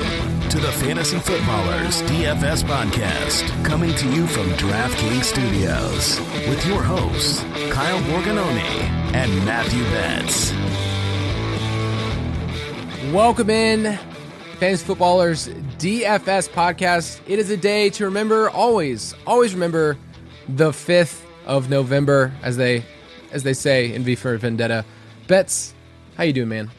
to the Fantasy Footballers DFS Podcast, coming to you from DraftKings Studios with your hosts, Kyle Borganoni and Matthew Betz. Welcome in, Fantasy Footballers DFS Podcast. It is a day to remember, always remember the 5th of November, as they say in V for Vendetta. Betz, how you doing, man?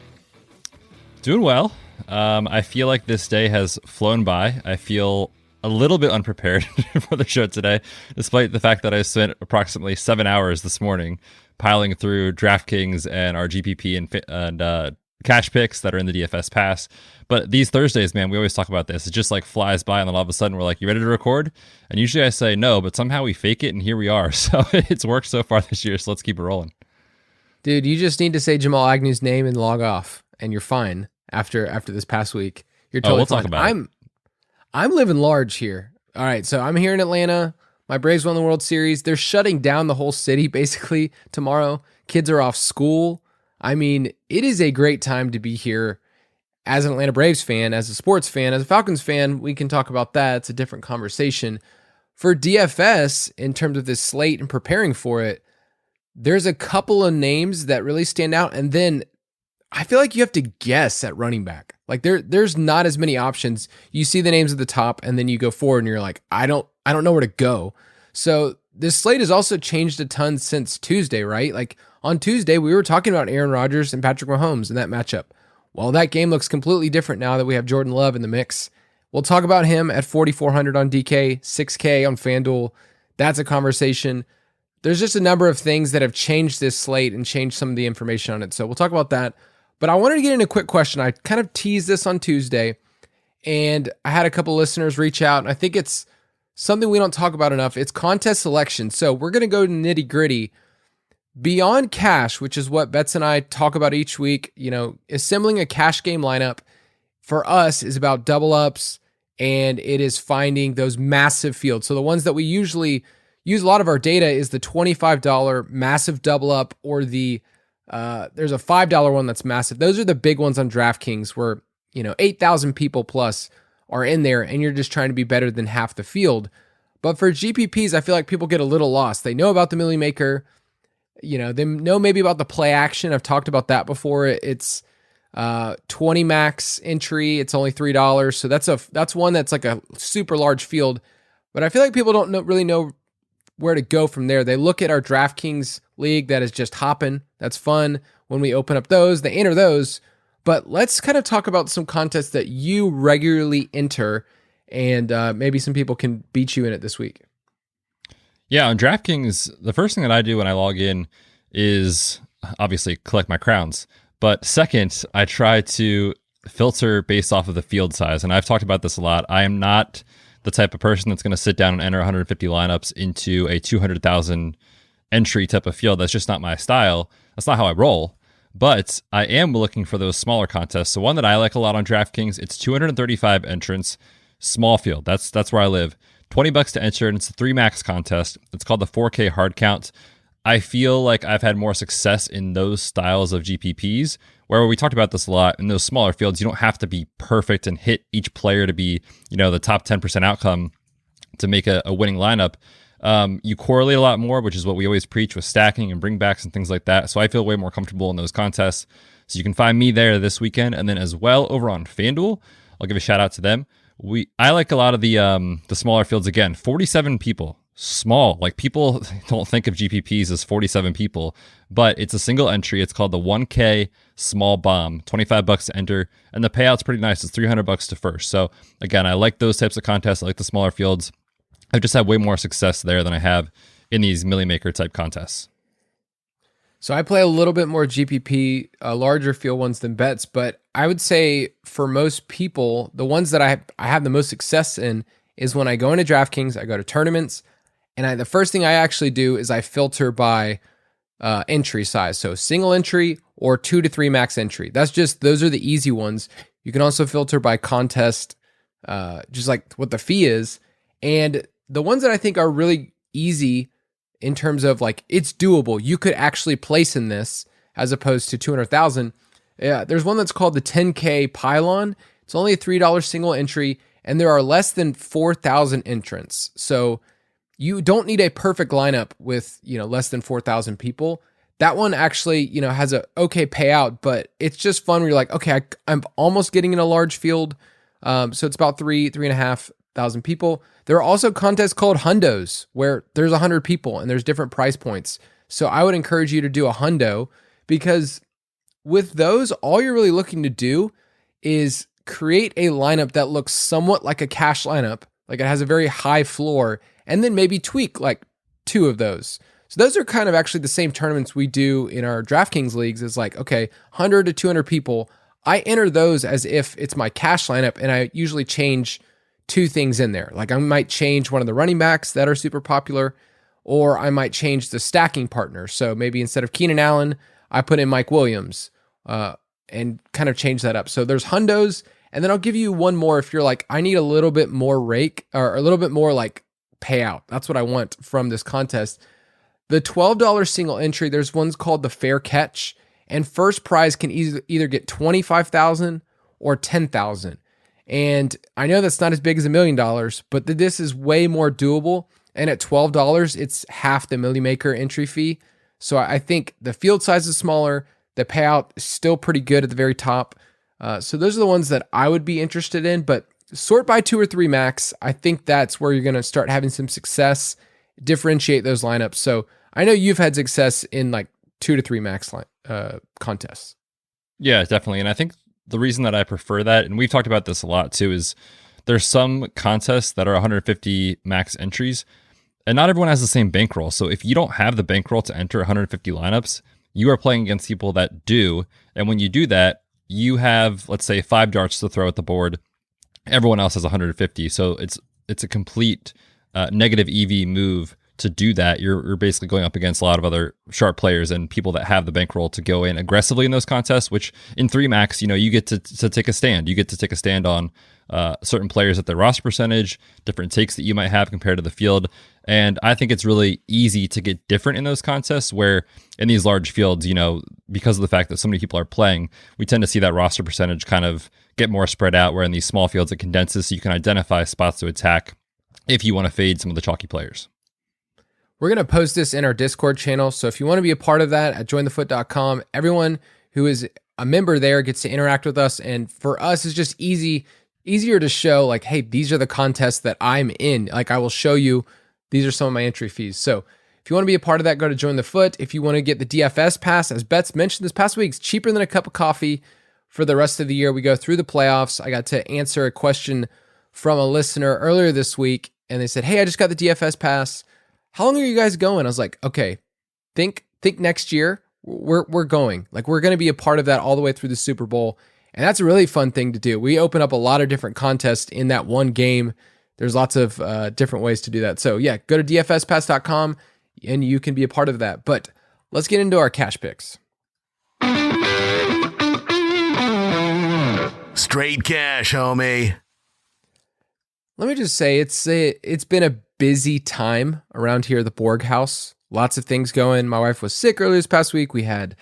Doing well. I feel like this day has flown by. I feel a little bit unprepared for the show today, despite the fact that I spent approximately 7 hours this morning piling through DraftKings and our GPP and cash picks that are in the DFS Pass. But these Thursdays, man, we always talk about this. It just like flies by, and then all of a sudden we're like, "You ready to record?" And usually I say no, but somehow we fake it, and here we are. So it's worked so far this year, so let's keep it rolling. Dude, you just need to say Jamal Agnew's name and log off, and you're fine. After this past week, you're totally we'll fine. Talk about it. I'm living large here. All right, so I'm here in Atlanta. My Braves won the World Series. They're shutting down the whole city basically tomorrow. Kids are off school. I mean, it is a great time to be here as an Atlanta Braves fan, as a sports fan, as a Falcons fan. We can talk about that. It's a different conversation. For DFS, in terms of this slate and preparing for it, there's a couple of names that really stand out, and then I feel like you have to guess at running back. Like there's not as many options. You see the names at the top and then you go forward and you're like, I don't know where to go. So this slate has also changed a ton since Tuesday, right? Like on Tuesday, we were talking about Aaron Rodgers and Patrick Mahomes in that matchup. Well, that game looks completely different now that we have Jordan Love in the mix. We'll talk about him at 4,400 on DK, 6K on FanDuel. That's a conversation. There's just a number of things that have changed this slate and changed some of the information on it. So we'll talk about that. But I wanted to get in a quick question. I kind of teased this on Tuesday, and I had a couple listeners reach out, and I think it's something we don't talk about enough. It's contest selection. So we're going to go to nitty gritty. Beyond cash, which is what Betz and I talk about each week, assembling a cash game lineup for us is about double ups, and it is finding those massive fields. So the ones that we usually use a lot of our data is the $25 massive double up, or there's a $5 one that's massive. Those are the big ones on DraftKings where, 8,000 people plus are in there and you're just trying to be better than half the field. But for GPPs, I feel like people get a little lost. They know about the Millie Maker, they know maybe about the play action. I've talked about that before. It's 20 max entry. It's only $3. So that's one that's like a super large field. But I feel like people don't really know where to go from there. They look at our DraftKings league that is just hopping. That's fun. When we open up those, they enter those. But let's kind of talk about some contests that you regularly enter, and maybe some people can beat you in it this week. Yeah, on DraftKings, the first thing that I do when I log in is obviously collect my crowns. But second, I try to filter based off of the field size. And I've talked about this a lot. I am not the type of person that's going to sit down and enter 150 lineups into a 200,000 entry type of field. That's just not my style. That's not how I roll. But I am looking for those smaller contests. So one that I like a lot on DraftKings, it's 235 entrants, small field. That's where I live. $20 to enter, and it's a 3 max contest. It's called the 4K hard count. I feel like I've had more success in those styles of GPPs, where we talked about this a lot. In those smaller fields, you don't have to be perfect and hit each player to be, the top 10% outcome to make a winning lineup. You correlate a lot more, which is what we always preach with stacking and bringbacks and things like that. So I feel way more comfortable in those contests. So you can find me there this weekend, and then as well over on FanDuel, I'll give a shout out to them. I like a lot of the smaller fields. Again, 47 people. Small. Like, people don't think of GPPs as 47 people, but it's a single entry. It's called the 1K small bomb, $25 to enter, and the payout's pretty nice. It's $300 to first. So again, I like those types of contests. I like the smaller fields. I've just had way more success there than I have in these Millie Maker type contests. So I play a little bit more GPP, larger field ones than Betz, but I would say for most people, the ones that I have the most success in is when I go into DraftKings, I go to tournaments, and the first thing I actually do is I filter by entry size. So single entry or 2 to 3 max entry. Those are the easy ones. You can also filter by contest, just like what the fee is. And the ones that I think are really easy in terms of like, it's doable, you could actually place in this as opposed to 200,000. Yeah, there's one that's called the 10K pylon. It's only a $3 single entry, and there are less than 4,000 entrants. So you don't need a perfect lineup with, less than 4,000 people. That one actually, has a okay payout, but it's just fun where you're like, okay, I'm almost getting in a large field. So it's about 3,500 people. There are also contests called hundos where there's 100 people and there's different price points. So I would encourage you to do a hundo, because with those, all you're really looking to do is create a lineup that looks somewhat like a cash lineup, like it has a very high floor, and then maybe tweak like 2 of those. So those are kind of actually the same tournaments we do in our DraftKings leagues. Is like, okay, 100 to 200 people. I enter those as if it's my cash lineup, and I usually change 2 things in there. Like I might change one of the running backs that are super popular, or I might change the stacking partner. So maybe instead of Keenan Allen, I put in Mike Williams and kind of change that up. So there's hundos, and then I'll give you one more if you're like, I need a little bit more rake or a little bit more like payout. That's what I want from this contest. The $12 single entry, there's ones called the fair catch, and first prize can either get $25,000 or $10,000. And I know that's not as big as $1 million, but this is way more doable. And at $12, it's half the Millie Maker entry fee. So I think the field size is smaller. The payout is still pretty good at the very top. So those are the ones that I would be interested in, but sort by 2 or 3 max. I think that's where you're going to start having some success, differentiate those lineups. So I know you've had success in like 2 to 3 max contests. Yeah, definitely. And I think the reason that I prefer that, and we've talked about this a lot too, is there's some contests that are 150 max entries, and not everyone has the same bankroll. So if you don't have the bankroll to enter 150 lineups, you are playing against people that do. And when you do that, you have, let's say, 5 darts to throw at the board. Everyone else has 150. So it's a complete negative EV move to do that. You're basically going up against a lot of other sharp players and people that have the bankroll to go in aggressively in those contests, which in 3 max, you get to take a stand. You get to take a stand on certain players at their roster percentage, different takes that you might have compared to the field. And I think it's really easy to get different in those contests, where in these large fields, because of the fact that so many people are playing, we tend to see that roster percentage kind of get more spread out, where in these small fields it condenses so you can identify spots to attack if you want to fade some of the chalky players. We're going to post this in our Discord channel. So if you want to be a part of that at jointhefoot.com, everyone who is a member there gets to interact with us. And for us, it's just easier to show like, hey, these are the contests that I'm in. Like I will show you, these are some of my entry fees. So if you want to be a part of that, go to Join the Foot. If you want to get the DFS Pass, as Betz mentioned this past week, it's cheaper than a cup of coffee for the rest of the year. We go through the playoffs. I got to answer a question from a listener earlier this week, and they said, hey, I just got the DFS Pass. How long are you guys going? I was like, okay, think next year. We're going. Like we're going to be a part of that all the way through the Super Bowl. And that's a really fun thing to do. We open up a lot of different contests in that one game. There's lots of different ways to do that. So yeah, go to dfspass.com and you can be a part of that. But let's get into our cash picks. Straight cash, homie. Let me just say it's been a busy time around here at the Borg house. Lots of things going. My wife was sick earlier this past week. We had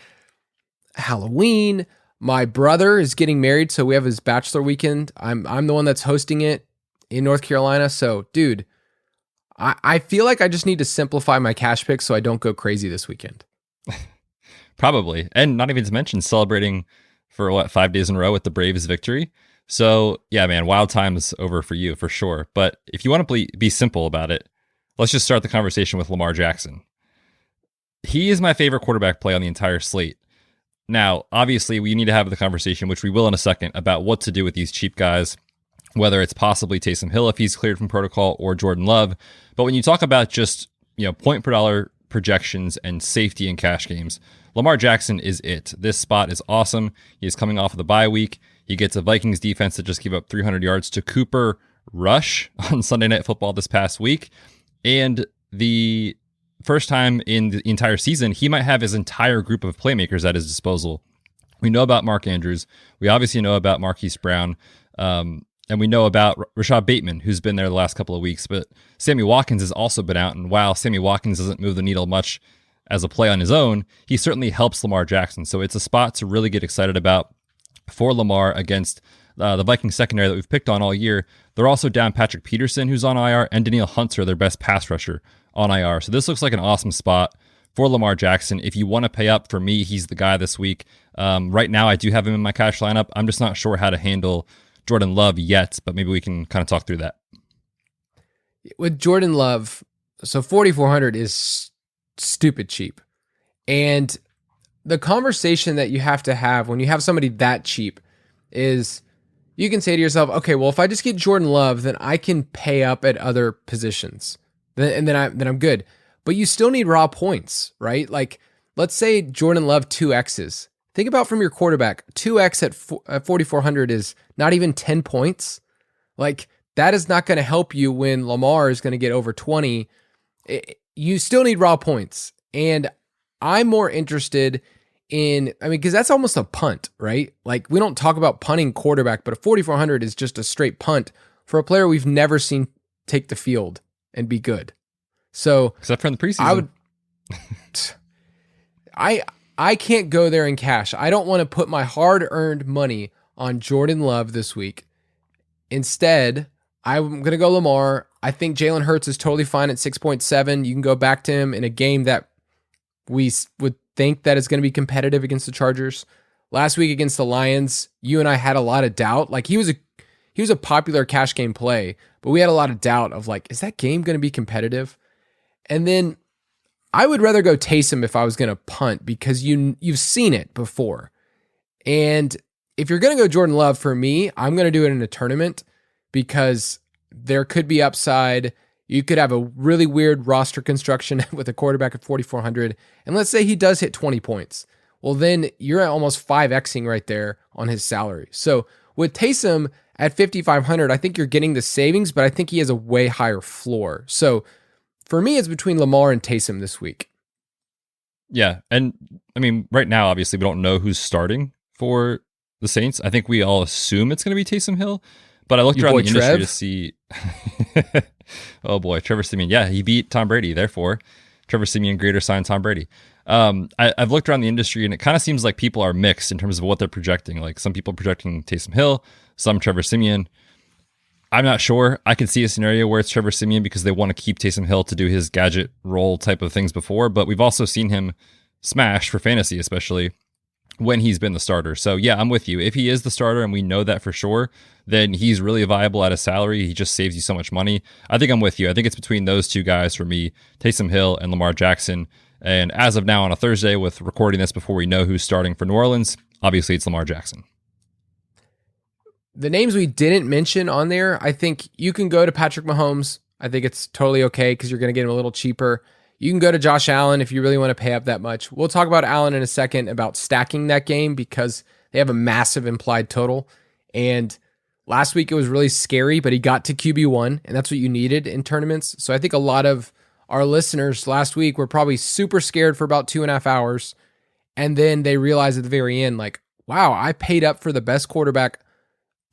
Halloween. My brother is getting married, so we have his bachelor weekend. I'm the one that's hosting it in North Carolina. So, dude, I feel like I just need to simplify my cash picks so I don't go crazy this weekend. Probably. And not even to mention celebrating for 5 days in a row with the Braves victory. So, yeah, man, wild times over for you for sure. But if you want to be simple about it, let's just start the conversation with Lamar Jackson. He is my favorite quarterback play on the entire slate. Now, obviously, we need to have the conversation, which we will in a second, about what to do with these cheap guys, whether it's possibly Taysom Hill if he's cleared from protocol or Jordan Love. But when you talk about just, point per dollar projections and safety in cash games, Lamar Jackson is it. This spot is awesome. He is coming off of the bye week. He gets a Vikings defense that just gave up 300 yards to Cooper Rush on Sunday Night Football this past week. And the first time in the entire season, he might have his entire group of playmakers at his disposal. We know about Mark Andrews. We obviously know about Marquise Brown. And we know about Rashad Bateman, who's been there the last couple of weeks. But Sammy Watkins has also been out. And while Sammy Watkins doesn't move the needle much as a play on his own, he certainly helps Lamar Jackson. So it's a spot to really get excited about for Lamar against the Vikings secondary that we've picked on all year. They're also down Patrick Peterson, who's on IR, and Danielle Hunter, their best pass rusher, on IR. So this looks like an awesome spot for Lamar Jackson. If you want to pay up, for me, he's the guy this week. Right now, I do have him in my cash lineup. I'm just not sure how to handle Jordan Love yet, but maybe we can kind of talk through that. With Jordan Love, so 4,400 is stupid cheap. And the conversation that you have to have when you have somebody that cheap is you can say to yourself, okay, well, if I just get Jordan Love, then I can pay up at other positions. Then I'm good. But you still need raw points, right? Like, let's say Jordan Love 2Xs. Think about from your quarterback, 2X at 4,400 is not even 10 points. Like, that is not going to help you when Lamar is going to get over 20. You still need raw points. And I'm more interested in, because that's almost a punt, right? Like, we don't talk about punting quarterback, but a 4,400 is just a straight punt for a player we've never seen take the field and be good. So, except for in the preseason, I can't go there in cash. I don't want to put my hard-earned money on Jordan Love this week. Instead, I'm going to go Lamar. I think Jalen Hurts is totally fine at 6.7. You can go back to him in a game that we would think that is going to be competitive against the Chargers. Last week against the Lions, you and I had a lot of doubt. Like, he was a popular cash game play, but we had a lot of doubt of like, is that game going to be competitive? And then I would rather go Taysom if I was going to punt because you've seen it before. And if you're going to go Jordan Love, for me, I'm going to do it in a tournament because there could be upside. You could have a really weird roster construction with a quarterback at 4,400. And let's say he does hit 20 points. Well, then you're at almost 5Xing right there on his salary. So with Taysom at 5,500, I think you're getting the savings, but I think he has a way higher floor. So for me, it's between Lamar and Taysom this week. Yeah. And right now, obviously, we don't know who's starting for the Saints. I think we all assume it's going to be Taysom Hill, but I looked around the industry to see. Oh boy, Trevor Siemian. Yeah, he beat Tom Brady. Therefore, Trevor Siemian greater sign Tom Brady. I've looked around the industry and it kind of seems like people are mixed in terms of what they're projecting. Like some people projecting Taysom Hill, some Trevor Siemian. I'm not sure. I could see a scenario where it's Trevor Siemian because they want to keep Taysom Hill to do his gadget role type of things before, but we've also seen him smash for fantasy, especially when he's been the starter. So yeah, I'm with you. If he is the starter and we know that for sure, then he's really viable at a salary. He just saves you so much money. I think I'm with you. I think it's between those two guys for me, Taysom Hill and Lamar Jackson. And as of now on a Thursday with recording this before we know who's starting for New Orleans, obviously it's Lamar Jackson. The names we didn't mention on there, I think you can go to Patrick Mahomes. I think it's totally okay because you're going to get him a little cheaper. You can go to Josh Allen if you really want to pay up that much. We'll talk about Allen in a second about stacking that game because they have a massive implied total. And last week it was really scary, but he got to QB1, and that's what you needed in tournaments. So I think a lot of our listeners last week were probably super scared for about 2.5 hours. And then they realized at the very end, like, wow, I paid up for the best quarterback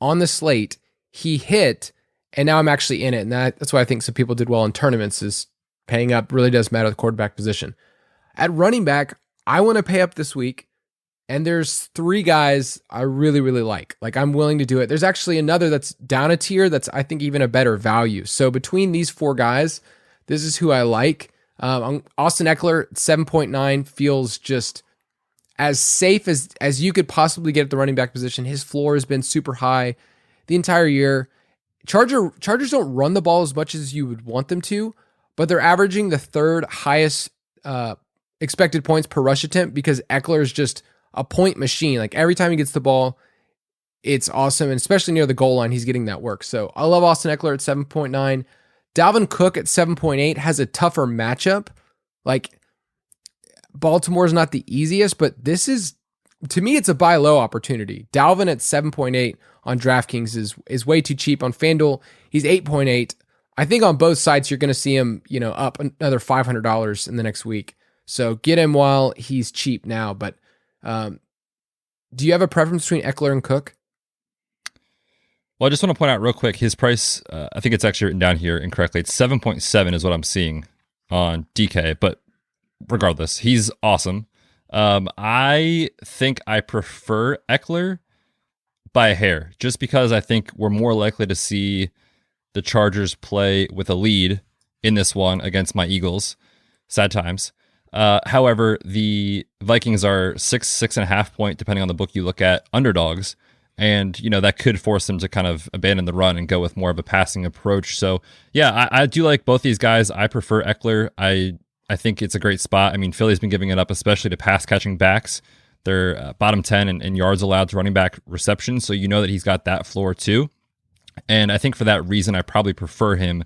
on the slate. He hit, and now I'm actually in it. And that's why I think some people did well in tournaments is paying up really does matter the quarterback position. At running back, I want to pay up this week. And there's 3 guys I really, really like. Like, I'm willing to do it. There's actually another that's down a tier that's, I think, even a better value. So between these 4 guys, this is who I like. Austin Eckler, 7.9, feels just as safe as you could possibly get at the running back position. His floor has been super high the entire year. Chargers don't run the ball as much as you would want them to, but they're averaging the 3rd highest expected points per rush attempt because Eckler is just a point machine. Like, every time he gets the ball, it's awesome. And especially near the goal line, he's getting that work. So I love Austin Eckler at 7.9. Dalvin Cook at 7.8 has a tougher matchup. Like, Baltimore's not the easiest, but this is, to me, it's a buy low opportunity. Dalvin at 7.8 on DraftKings is way too cheap. On FanDuel, he's 8.8. I think on both sites, you're going to see him, up another $500 in the next week. So get him while he's cheap now. But do you have a preference between Eckler and Cook? Well, I just want to point out real quick, his price, I think it's actually written down here incorrectly. It's 7.7 is what I'm seeing on DK, but regardless, he's awesome. I think I prefer Eckler by a hair, just because I think we're more likely to see the Chargers play with a lead in this one against my Eagles. Sad times. However, the Vikings are 6.5 point, depending on the book you look at, underdogs. And, that could force them to kind of abandon the run and go with more of a passing approach. So, yeah, I do like both these guys. I prefer Eckler. I think it's a great spot. I mean, Philly's been giving it up, especially to pass-catching backs. They're bottom 10 in yards allowed to running back reception. So that he's got that floor too. And I think for that reason, I probably prefer him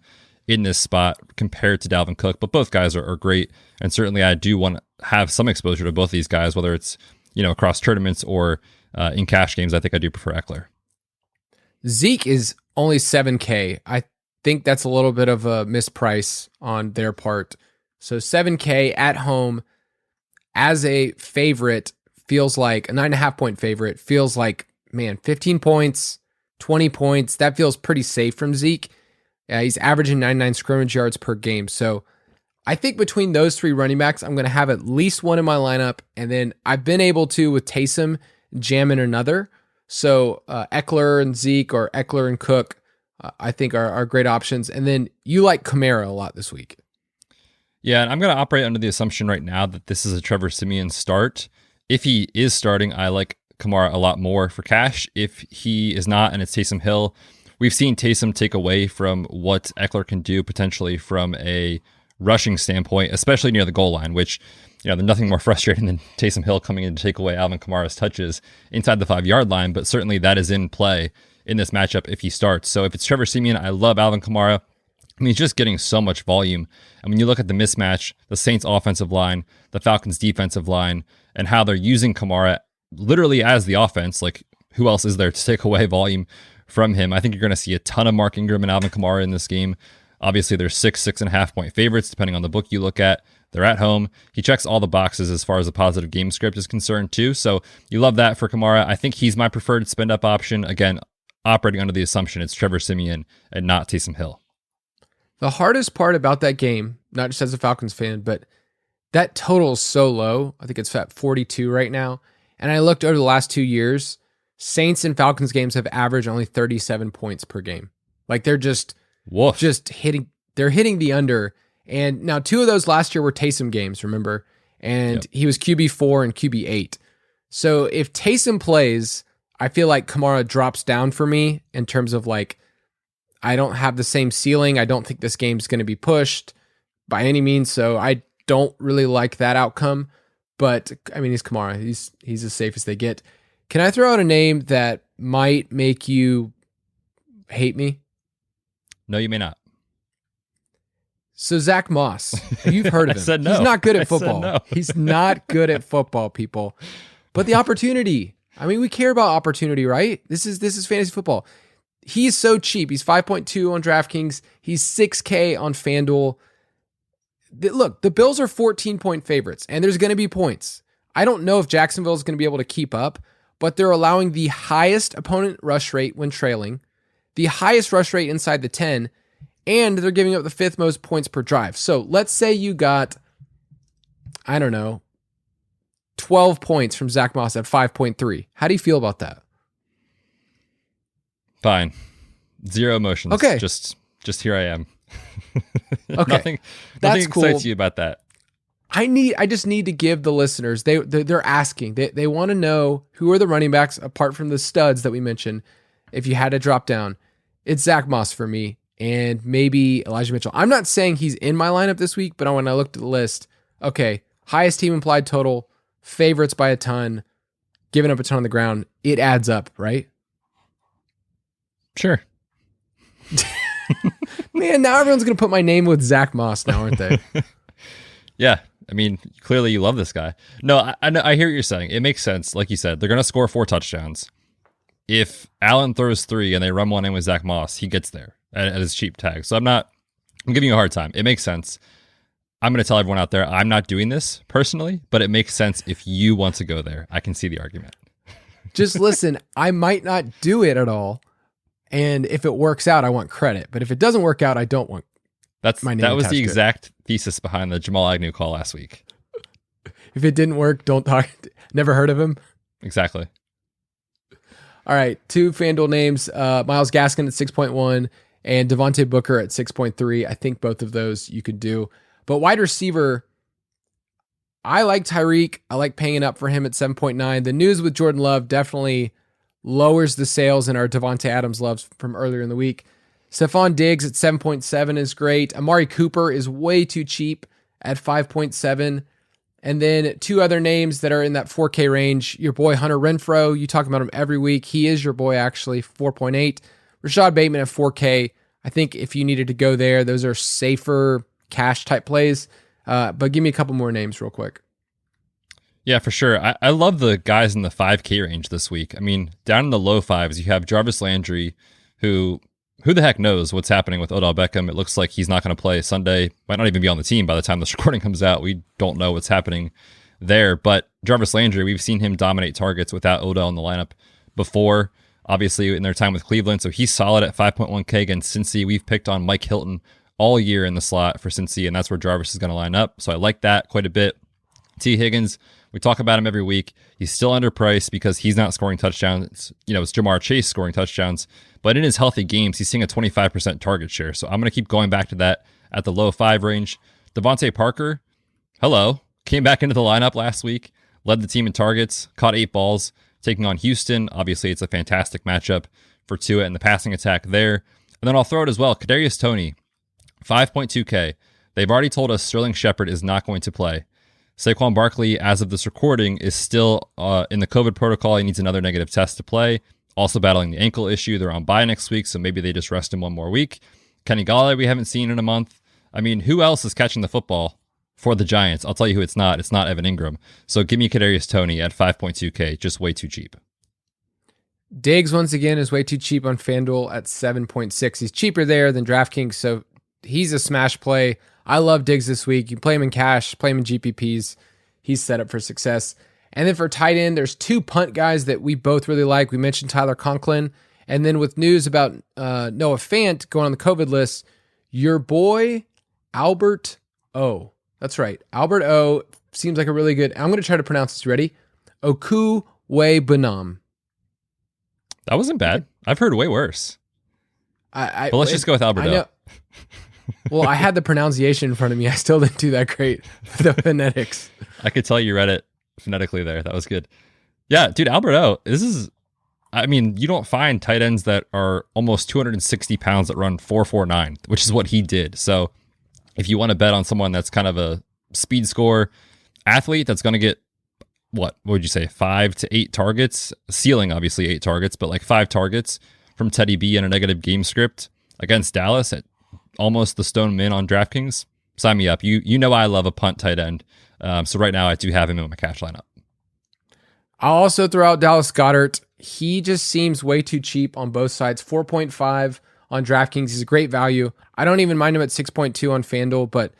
in this spot compared to Dalvin Cook. But both guys are great. And certainly I do want to have some exposure to both these guys, whether it's, across tournaments or in cash games. I think I do prefer Eckler. Zeke is only 7K. I think that's a little bit of a misprice on their part. So 7K at home as a favorite feels like a 9.5 point favorite. Feels like, man, 15 points, 20 points. That feels pretty safe from Zeke. He's averaging 99 scrimmage yards per game. So I think between those three running backs, I'm going to have at least one in my lineup. And then I've been able to, with Taysom, jam in another. So Eckler and Zeke or Eckler and Cook, I think are great options. And then you like Kamara a lot this week. Yeah, and I'm going to operate under the assumption right now that this is a Trevor Siemian start. If he is starting, I like Kamara a lot more for cash. If he is not, and it's Taysom Hill, we've seen Taysom take away from what Eckler can do potentially from a rushing standpoint, especially near the goal line, which, there's nothing more frustrating than Taysom Hill coming in to take away Alvin Kamara's touches inside the 5-yard line, but certainly that is in play in this matchup if he starts. So if it's Trevor Siemian, I love Alvin Kamara. I mean, he's just getting so much volume. And when you look at the mismatch, the Saints offensive line, the Falcons defensive line, and how they're using Kamara literally as the offense, like who else is there to take away volume from him? I think you're going to see a ton of Mark Ingram and Alvin Kamara in this game. Obviously, they're 6.5 point favorites, depending on the book you look at. They're at home. He checks all the boxes as far as the positive game script is concerned, too. So you love that for Kamara. I think he's my preferred spend-up option. Again, operating under the assumption it's Trevor Siemian and not Taysom Hill. The hardest part about that game, not just as a Falcons fan, but that total is so low. I think it's at 42 right now. And I looked over the last 2 years, Saints and Falcons games have averaged only 37 points per game. Like they're just hitting the under. And now 2 of those last year were Taysom games, remember? And He was QB4 and QB8. So if Taysom plays, I feel like Kamara drops down for me in terms of like, I don't have the same ceiling. I don't think this game's going to be pushed by any means. So I don't really like that outcome. But I mean, he's Kamara. He's as safe as they get. Can I throw out a name that might make you hate me? No, you may not. So Zach Moss, you've heard of him. I said no. He's not good at football. No. He's not good at football, people. But the opportunity. I mean, we care about opportunity, right? This is fantasy football. He's so cheap. He's 5.2 on DraftKings. He's 6K on FanDuel. Look, the Bills are 14-point favorites, and there's going to be points. I don't know if Jacksonville is going to be able to keep up, but they're allowing the highest opponent rush rate when trailing, the highest rush rate inside the 10, and they're giving up the 5th most points per drive. So let's say you got, 12 points from Zach Moss at 5.3. How do you feel about that? Fine. Zero emotions. Okay. Just here I am. Okay. nothing That's excites cool. you about that. I just need to give the listeners, they're asking. They want to know who are the running backs apart from the studs that we mentioned. If you had to drop down, it's Zach Moss for me and maybe Elijah Mitchell. I'm not saying he's in my lineup this week, but when I looked at the list, okay, highest team implied total, favorites by a ton, giving up a ton on the ground, it adds up, right? Sure. Man, now everyone's going to put my name with Zach Moss now, aren't they? Yeah. I mean, clearly you love this guy. No, I hear what you're saying. It makes sense. Like you said, they're going to score 4 touchdowns. If Allen throws 3 and they run one in with Zach Moss, he gets there at his cheap tag. So I'm giving you a hard time. It makes sense. I'm going to tell everyone out there, I'm not doing this personally, but it makes sense if you want to go there. I can see the argument. Just listen, I might not do it at all. And if it works out, I want credit. But if it doesn't work out, I don't want my name. That was the attached to it. exact thesis behind the Jamal Agnew call last week. If it didn't work, don't talk. Never heard of him. Exactly. All right, two FanDuel names, Myles Gaskin at 6.1 and Devontae Booker at 6.3. I think both of those you could do. But wide receiver, I like Tyreek. I like paying up for him at 7.9. The news with Jordan Love definitely lowers the sales in our Devontae Adams loves from earlier in the week. Stephon Diggs at 7.7 is great. Amari Cooper is way too cheap at 5.7. And then two other names that are in that 4K range. Your boy Hunter Renfrow, you talk about him every week. He is your boy, actually, 4.8. Rashad Bateman at 4K. I think if you needed to go there, those are safer cash type plays. But give me a couple more names real quick. Yeah, for sure. I love the guys in the 5K range this week. I mean, down in the low fives, you have Jarvis Landry, who the heck knows what's happening with Odell Beckham. It looks like he's not going to play Sunday. Might not even be on the team by the time this recording comes out. We don't know what's happening there. But Jarvis Landry, we've seen him dominate targets without Odell in the lineup before, obviously in their time with Cleveland. So he's solid at 5.1K against Cincy. We've picked on Mike Hilton all year in the slot for Cincy, and that's where Jarvis is going to line up. So I like that quite a bit. T. Higgins, we talk about him every week. He's still underpriced because he's not scoring touchdowns. It's Jamar Chase scoring touchdowns. But in his healthy games, he's seeing a 25% target share. So I'm going to keep going back to that at the low 5 range. Devontae Parker, came back into the lineup last week, led the team in targets, caught 8 balls, taking on Houston. Obviously, it's a fantastic matchup for Tua and the passing attack there. And then I'll throw it as well. Kadarius Toney, 5.2K. They've already told us Sterling Shepard is not going to play. Saquon Barkley, as of this recording, is still in the COVID protocol. He needs another negative test to play. Also battling the ankle issue. They're on bye next week, so maybe they just rest him one more week. Kenny Galladay, we haven't seen in a month. I mean, who else is catching the football for the Giants? I'll tell you who it's not. It's not Evan Ingram. So give me Kadarius Toney at 5.2K, just way too cheap. Diggs, once again, is way too cheap on FanDuel at 7.6. He's cheaper there than DraftKings, so he's a smash play. I love Diggs this week. You play him in cash, play him in GPPs. He's set up for success. And then for tight end, there's two punt guys that we both really like. We mentioned Tyler Conklin. And then with news about Noah Fant going on the COVID list, your boy, Albert O. That's right. Albert O seems like a really good, I'm going to try to pronounce this. Ready? Okuwebunam. That wasn't bad. I've heard way worse. But let's just go with Albert O. Well, I had the pronunciation in front of me. I still didn't do that great with the phonetics. I could tell you read it phonetically there. That was good. Yeah, dude, Albert O, you don't find tight ends that are almost 260 pounds that run 4.49, which is what he did. So if you want to bet on someone that's kind of a speed score athlete that's going to get, what would you say, 5 to 8 targets, ceiling obviously 8 targets, but like 5 targets from Teddy B in a negative game script against Dallas at almost the stone min on DraftKings, sign me up. You know I love a punt tight end. So right now I do have him in my cash lineup. I'll also throw out Dallas Goedert. He just seems way too cheap on both sides. 4.5 on DraftKings. He's a great value. I don't even mind him at 6.2 on FanDuel, but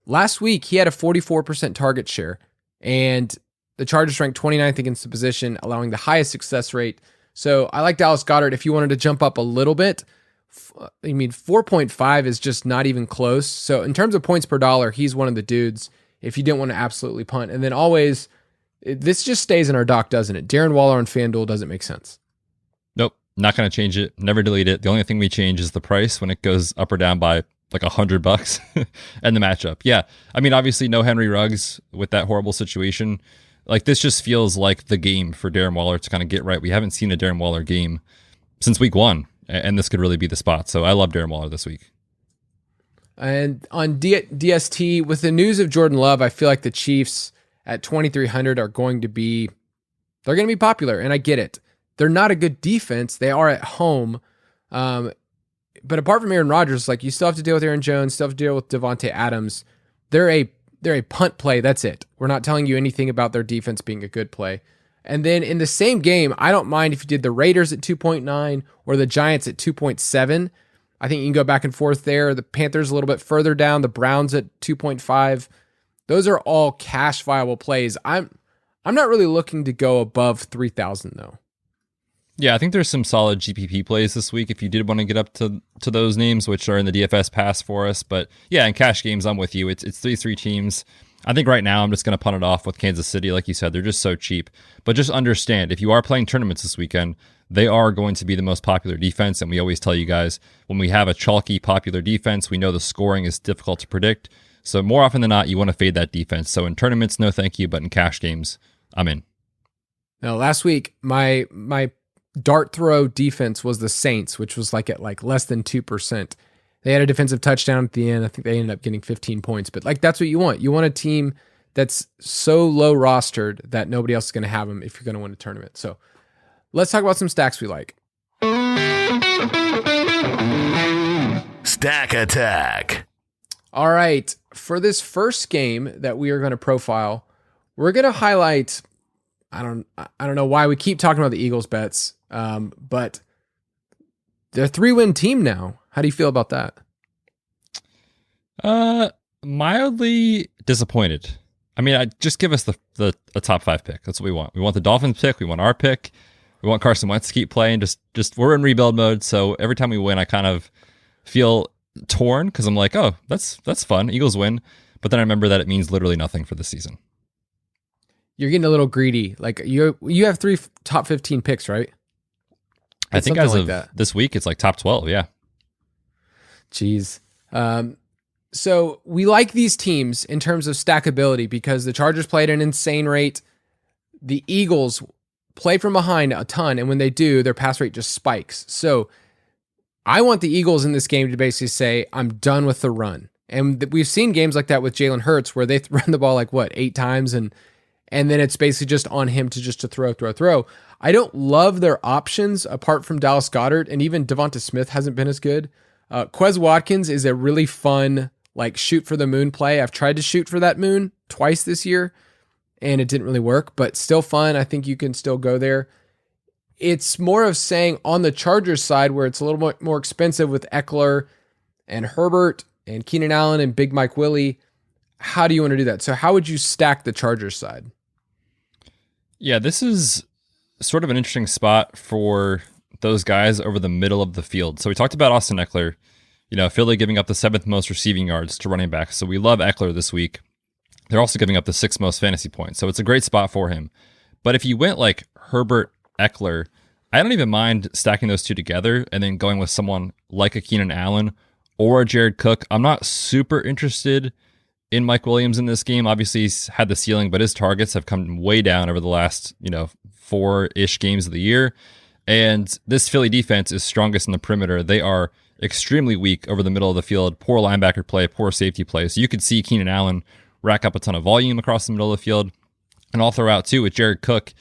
last week he had a 44% target share, and the Chargers ranked 29th against the position, allowing the highest success rate. So I like Dallas Goedert. If you wanted to jump up a little bit, 4.5 is just not even close. So in terms of points per dollar, he's one of the dudes if you didn't want to absolutely punt. And then always, this just stays in our doc, doesn't it? Darren Waller on FanDuel doesn't make sense. Nope, not going to change it. Never delete it. The only thing we change is the price when it goes up or down by like $100 and the matchup. Yeah, I mean, obviously no Henry Ruggs with that horrible situation. Like this just feels like the game for Darren Waller to kind of get right. We haven't seen a Darren Waller game since week 1. And this could really be the spot. So I love Darren Waller this week. And on DST, with the news of Jordan Love, I feel like the Chiefs at 2,300 are going to be popular. And I get it. They're not a good defense. They are at home. But apart from Aaron Rodgers, like you still have to deal with Aaron Jones, still have to deal with Devontae Adams. They're a punt play. That's it. We're not telling you anything about their defense being a good play. And then in the same game, I don't mind if you did the Raiders at 2.9 or the Giants at 2.7. I think you can go back and forth there. The Panthers a little bit further down, the Browns at 2.5. Those are all cash viable plays. I'm not really looking to go above 3,000 though. Yeah, I think there's some solid GPP plays this week if you did want to get up to those names, which are in the DFS Pass for us. But yeah, in cash games, I'm with you. It's 3 teams. I think right now I'm just going to punt it off with Kansas City. Like you said, they're just so cheap. But just understand, if you are playing tournaments this weekend, they are going to be the most popular defense. And we always tell you guys, when we have a chalky popular defense, we know the scoring is difficult to predict. So more often than not, you want to fade that defense. So in tournaments, no thank you, but in cash games, I'm in. Now, last week, my dart throw defense was the Saints, which was like at like less than 2%. They had a defensive touchdown at the end. I think they ended up getting 15 points. But like that's what you want. You want a team that's so low rostered that nobody else is going to have them if you're going to win a tournament. So let's talk about some stacks we like. Stack Attack. All right. For this first game that we are going to profile, we're going to highlight, I don't know why we keep talking about the Eagles bets, but they're a 3-win team now. How do you feel about that? Mildly disappointed. I mean, just give us the top 5 pick. That's what we want. We want the Dolphins pick. We want our pick. We want Carson Wentz to keep playing. Just we're in rebuild mode. So every time we win, I kind of feel torn because I'm like, oh, that's fun. Eagles win. But then I remember that it means literally nothing for the season. You're getting a little greedy. Like you have 3 top 15 picks, right? I think as of this week, it's like top 12. Yeah. Jeez. So we like these teams in terms of stackability because the Chargers play at an insane rate. The Eagles play from behind a ton, and when they do, their pass rate just spikes. So I want the Eagles in this game to basically say, I'm done with the run. And we've seen games like that with Jalen Hurts where they run the ball like 8 times and then it's basically just on him to throw. I don't love their options apart from Dallas Goedert, and even Devonta Smith hasn't been as good. Quez Watkins is a really fun shoot for the moon play. I've tried to shoot for that moon twice this year and it didn't really work, but still fun. I think you can still go there. It's more of saying on the Chargers side where it's a little more expensive with Eckler and Herbert and Keenan Allen and Big Mike Willie. How do you want to do that? So how would you stack the Chargers side? Yeah, this is sort of an interesting spot for those guys over the middle of the field. So we talked about Austin Eckler, Philly giving up the 7th most receiving yards to running backs. So we love Eckler this week. They're also giving up the 6th most fantasy points. So it's a great spot for him. But if you went like Herbert, Eckler, I don't even mind stacking those two together and then going with someone like a Keenan Allen or a Jared Cook. I'm not super interested in Mike Williams in this game. Obviously, he's had the ceiling, but his targets have come way down over the last, 4-ish games of the year. And this Philly defense is strongest in the perimeter. They are extremely weak over the middle of the field. Poor linebacker play, poor safety play. So you could see Keenan Allen rack up a ton of volume across the middle of the field. And I'll throw out too with Jared Cook.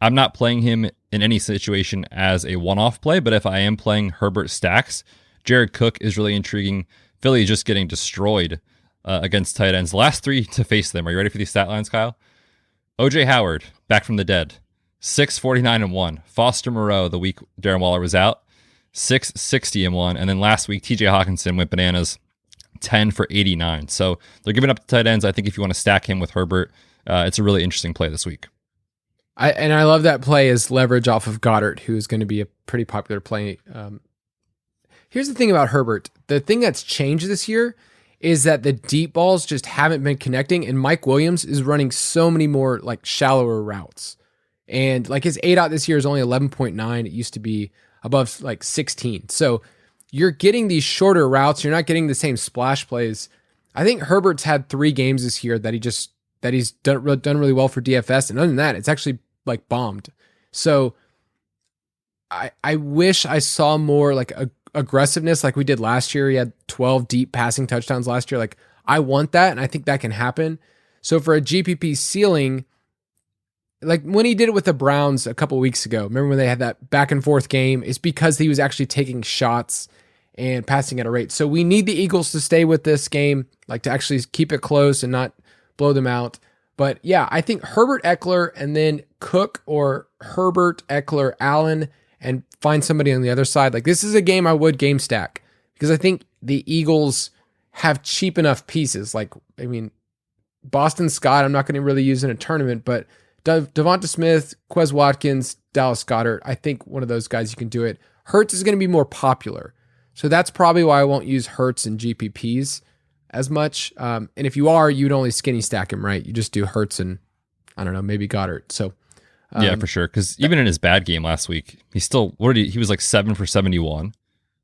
I'm not playing him in any situation as a one-off play, but if I am playing Herbert stacks, Jared Cook is really intriguing. Philly is just getting destroyed against tight ends. The last 3 to face them. Are you ready for these stat lines, Kyle? OJ Howard, back from the dead. 649-1. Foster Moreau, the week Darren Waller was out, 660-1. And then last week, TJ Hawkinson went bananas, 10 for 89. So they're giving up the tight ends. I think if you want to stack him with Herbert, it's a really interesting play this week. I love that play as leverage off of Goddard, who is going to be a pretty popular play. Here's the thing about Herbert. The thing that's changed this year is that the deep balls just haven't been connecting, and Mike Williams is running so many more shallower routes. And his ADOT this year is only 11.9. It used to be above 16. So you're getting these shorter routes. You're not getting the same splash plays. I think Herbert's had 3 games this year that he's done really well for DFS. And other than that, it's actually bombed. So I wish I saw more aggressiveness like we did last year. He had 12 deep passing touchdowns last year. I want that, and I think that can happen. So for a GPP ceiling, when he did it with the Browns a couple weeks ago, remember when they had that back and forth game? It's because he was actually taking shots and passing at a rate. So we need the Eagles to stay with this game, to actually keep it close and not blow them out. But yeah, I think Herbert, Eckler, and then Cook, or Herbert, Eckler, Allen, and find somebody on the other side. This is a game I would game stack because I think the Eagles have cheap enough pieces. Boston Scott, I'm not going to really use in a tournament, but Devonta Smith, Quez Watkins, Dallas Goedert, I think one of those guys you can do it. Hurts is going to be more popular. So that's probably why I won't use Hurts and GPPs as much. And if you are, you'd only skinny stack him, right? You just do Hurts and, I don't know, maybe Goddard. So Yeah, for sure. Because even in his bad game last week, he was like 7 for 71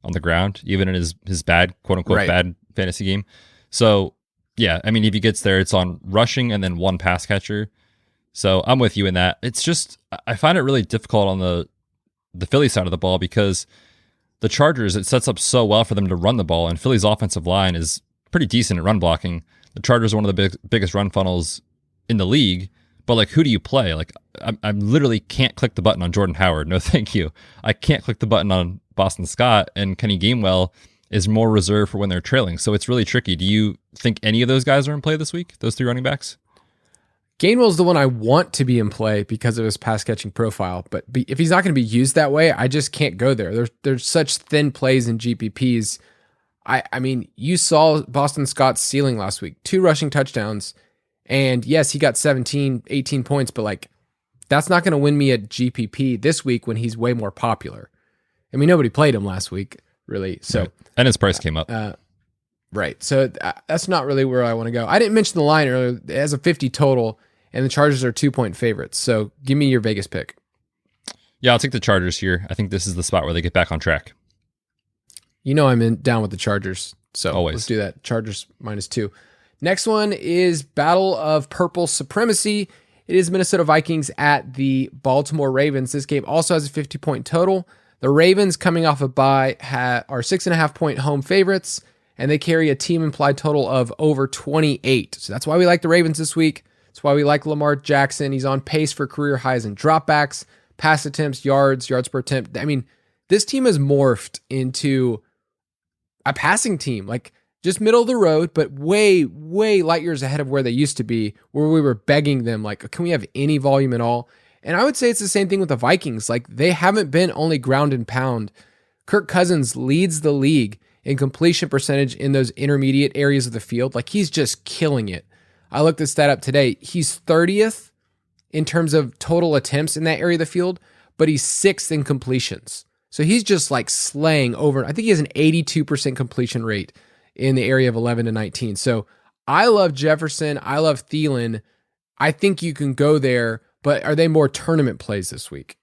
on the ground, even in his bad, quote unquote, bad fantasy game. So yeah, I mean, if he gets there, it's on rushing and then one pass catcher. So I'm with you in that. It's just, I find it really difficult on the Philly side of the ball because the Chargers, it sets up so well for them to run the ball, and Philly's offensive line is pretty decent at run blocking. The Chargers are one of the biggest run funnels in the league, but like, who do you play? Like, I literally can't click the button on Jordan Howard. No, thank you. I can't click the button on Boston Scott, and Kenny Gainwell is more reserved for when they're trailing. So it's really tricky. Do you think any of those guys are in play this week? Those 3 running backs? Gainwell's the one I want to be in play because of his pass catching profile, but if he's not going to be used that way, I just can't go there. There's such thin plays in GPPs. I mean, you saw Boston Scott's ceiling last week, 2 rushing touchdowns, and yes, he got 17, 18 points, but like, that's not going to win me a GPP this week when he's way more popular. I mean, nobody played him last week, really. So, and his price came up. Right. So that's not really where I want to go. I didn't mention the line earlier. It has a 50 total. And the Chargers are 2-point favorites. So give me your Vegas pick. Yeah, I'll take the Chargers here. I think this is the spot where they get back on track. You know I'm down with the Chargers. So always. Let's do that. Chargers -2. Next one is Battle of Purple Supremacy. It is Minnesota Vikings at the Baltimore Ravens. This game also has a 50-point total. The Ravens, coming off a bye, are 6.5-point home favorites, and they carry a team implied total of over 28. So that's why we like the Ravens this week. That's why we like Lamar Jackson. He's on pace for career highs in dropbacks, pass attempts, yards per attempt. I mean, this team has morphed into a passing team, like just middle of the road, but way, way light years ahead of where they used to be, where we were begging them, like, can we have any volume at all? And I would say it's the same thing with the Vikings. Like, they haven't been only ground and pound. Kirk Cousins leads the league in completion percentage in those intermediate areas of the field. Like, he's just killing it. I looked this stat up today. He's 30th in terms of total attempts in that area of the field, but he's 6th in completions. So he's just like slaying over. I think he has an 82% completion rate in the area of 11 to 19. So I love Jefferson. I love Thielen. I think you can go there, but are they more tournament plays this week?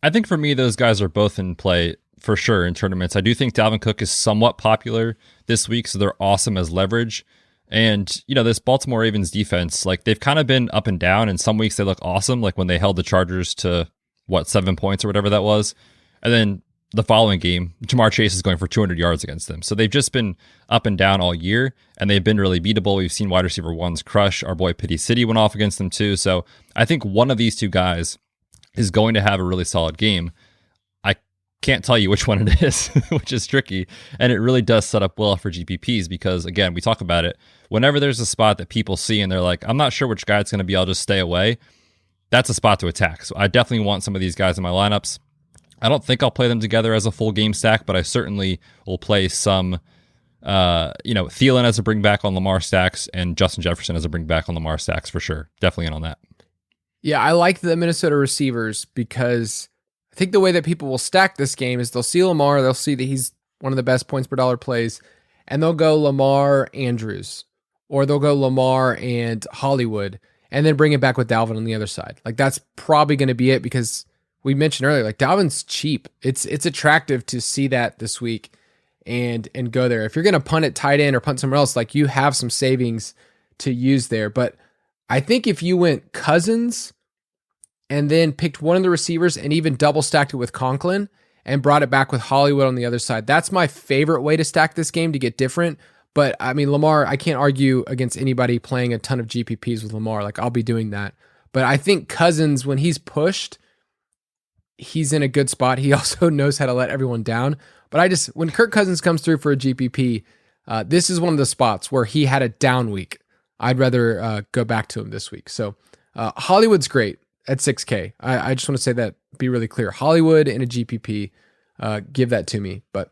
I think for me, those guys are both in play for sure in tournaments. I do think Dalvin Cook is somewhat popular this week, so they're awesome as leverage. And, you know, this Baltimore Ravens defense, like, they've kind of been up and down. And some weeks they look awesome, like when they held the Chargers to, 7 points or whatever that was. And then the following game, Jamar Chase is going for 200 yards against them. So they've just been up and down all year, and they've been really beatable. We've seen wide receiver ones crush. Our boy Pity City went off against them too. So I think one of these two guys is going to have a really solid game. Can't tell you which one it is, which is tricky. And it really does set up well for GPPs because, again, we talk about it. Whenever there's a spot that people see and they're like, I'm not sure which guy it's going to be, I'll just stay away. That's a spot to attack. So I definitely want some of these guys in my lineups. I don't think I'll play them together as a full game stack, but I certainly will play some, Thielen as a bring back on Lamar stacks and Justin Jefferson as a bring back on Lamar stacks for sure. Definitely in on that. Yeah, I like the Minnesota receivers because I think the way that people will stack this game is they'll see Lamar, they'll see that he's one of the best points per dollar plays, and they'll go Lamar Andrews, or they'll go Lamar and Hollywood, and then bring it back with Dalvin on the other side. Like, that's probably going to be it because we mentioned earlier, like, Dalvin's cheap. It's attractive to see that this week and go there. If you're going to punt it tight end or punt somewhere else, like, you have some savings to use there. But I think if you went Cousins and then picked one of the receivers and even double stacked it with Conklin and brought it back with Hollywood on the other side, that's my favorite way to stack this game to get different. But I mean, Lamar, I can't argue against anybody playing a ton of GPPs with Lamar. Like, I'll be doing that. But I think Cousins, when he's pushed, he's in a good spot. He also knows how to let everyone down. But when Kirk Cousins comes through for a GPP, this is one of the spots where he had a down week. I'd rather go back to him this week. So Hollywood's great at 6K. I just want to say that, be really clear. Hollywood in a GPP, give that to me. But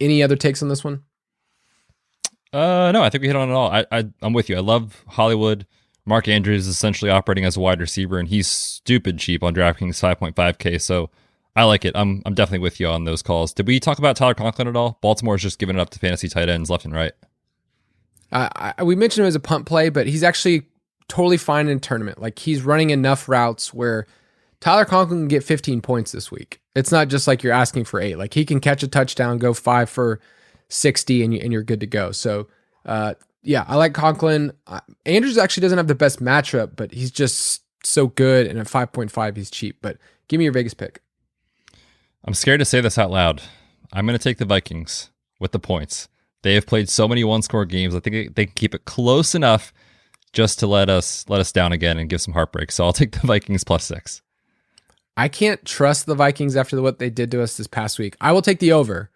any other takes on this one? No, I think we hit on it all. I'm with you. I love Hollywood. Mark Andrews is essentially operating as a wide receiver, and he's stupid cheap on DraftKings, 5.5K. So I like it. I'm definitely with you on those calls. Did we talk about Tyler Conklin at all? Baltimore's just giving it up to fantasy tight ends left and right. We mentioned him as a punt play, but he's actually totally fine in a tournament. Like, he's running enough routes where Tyler Conklin can get 15 points this week. It's not just like you're asking for 8. Like he can catch a touchdown, go 5 for 60, and you're good to go. So, yeah, I like Conklin. Andrews actually doesn't have the best matchup, but he's just so good. And at 5.5, he's cheap. But give me your Vegas pick. I'm scared to say this out loud. I'm going to take the Vikings with the points. They have played so many one-score games. I think they can keep it close enough just to let us down again and give some heartbreak. So I'll take the Vikings +6. I can't trust the Vikings after what they did to us this past week. I will take the over,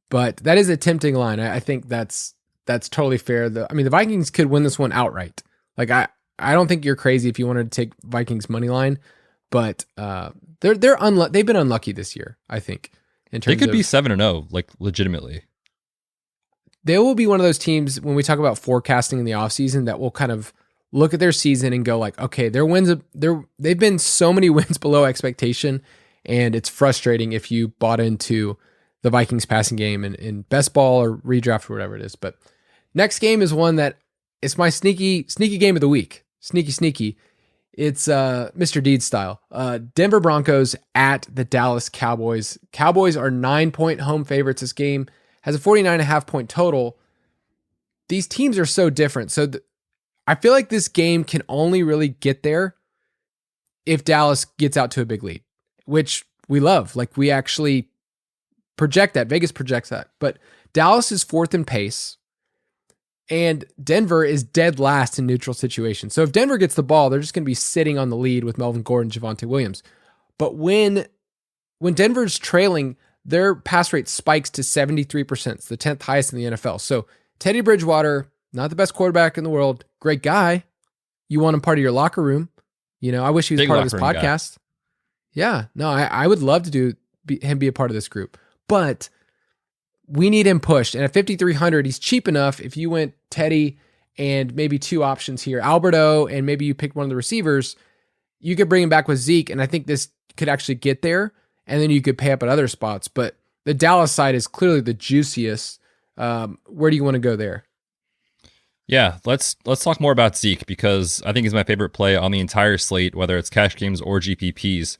but that is a tempting line. I think that's totally fair. The Vikings could win this one outright. Like I don't think you're crazy if you wanted to take Vikings money line, but they've been unlucky this year. I think in terms they could be 7-0, like legitimately. They will be one of those teams when we talk about forecasting in the offseason that will kind of look at their season and go like, okay, they've been so many wins below expectation, and it's frustrating if you bought into the Vikings passing game in best ball or redraft or whatever it is. But next game is one that it's my sneaky game of the week. Sneaky. It's Mr. Deeds style. Denver Broncos at the Dallas Cowboys. Cowboys are 9-point home favorites. This game has a 49.5 point total. These teams are so different. So I feel like this game can only really get there if Dallas gets out to a big lead, which we love. Like we actually project that. Vegas projects that. But Dallas is 4th in pace, and Denver is dead last in neutral situations. So if Denver gets the ball, they're just going to be sitting on the lead with Melvin Gordon, Javonte Williams. But when Denver's trailing, their pass rate spikes to 73%. It's the 10th highest in the NFL. So Teddy Bridgewater, not the best quarterback in the world, great guy. You want him part of your locker room. I wish he was part of this podcast. Guy. Yeah, no, I would love to him be a part of this group. But we need him pushed. And at 5,300, he's cheap enough. If you went Teddy and maybe 2 options here, Alberto, and maybe you pick one of the receivers, you could bring him back with Zeke. And I think this could actually get there. And then you could pay up at other spots. But the Dallas side is clearly the juiciest. Where do you want to go there? Yeah, let's talk more about Zeke, because I think he's my favorite play on the entire slate, whether it's cash games or GPPs.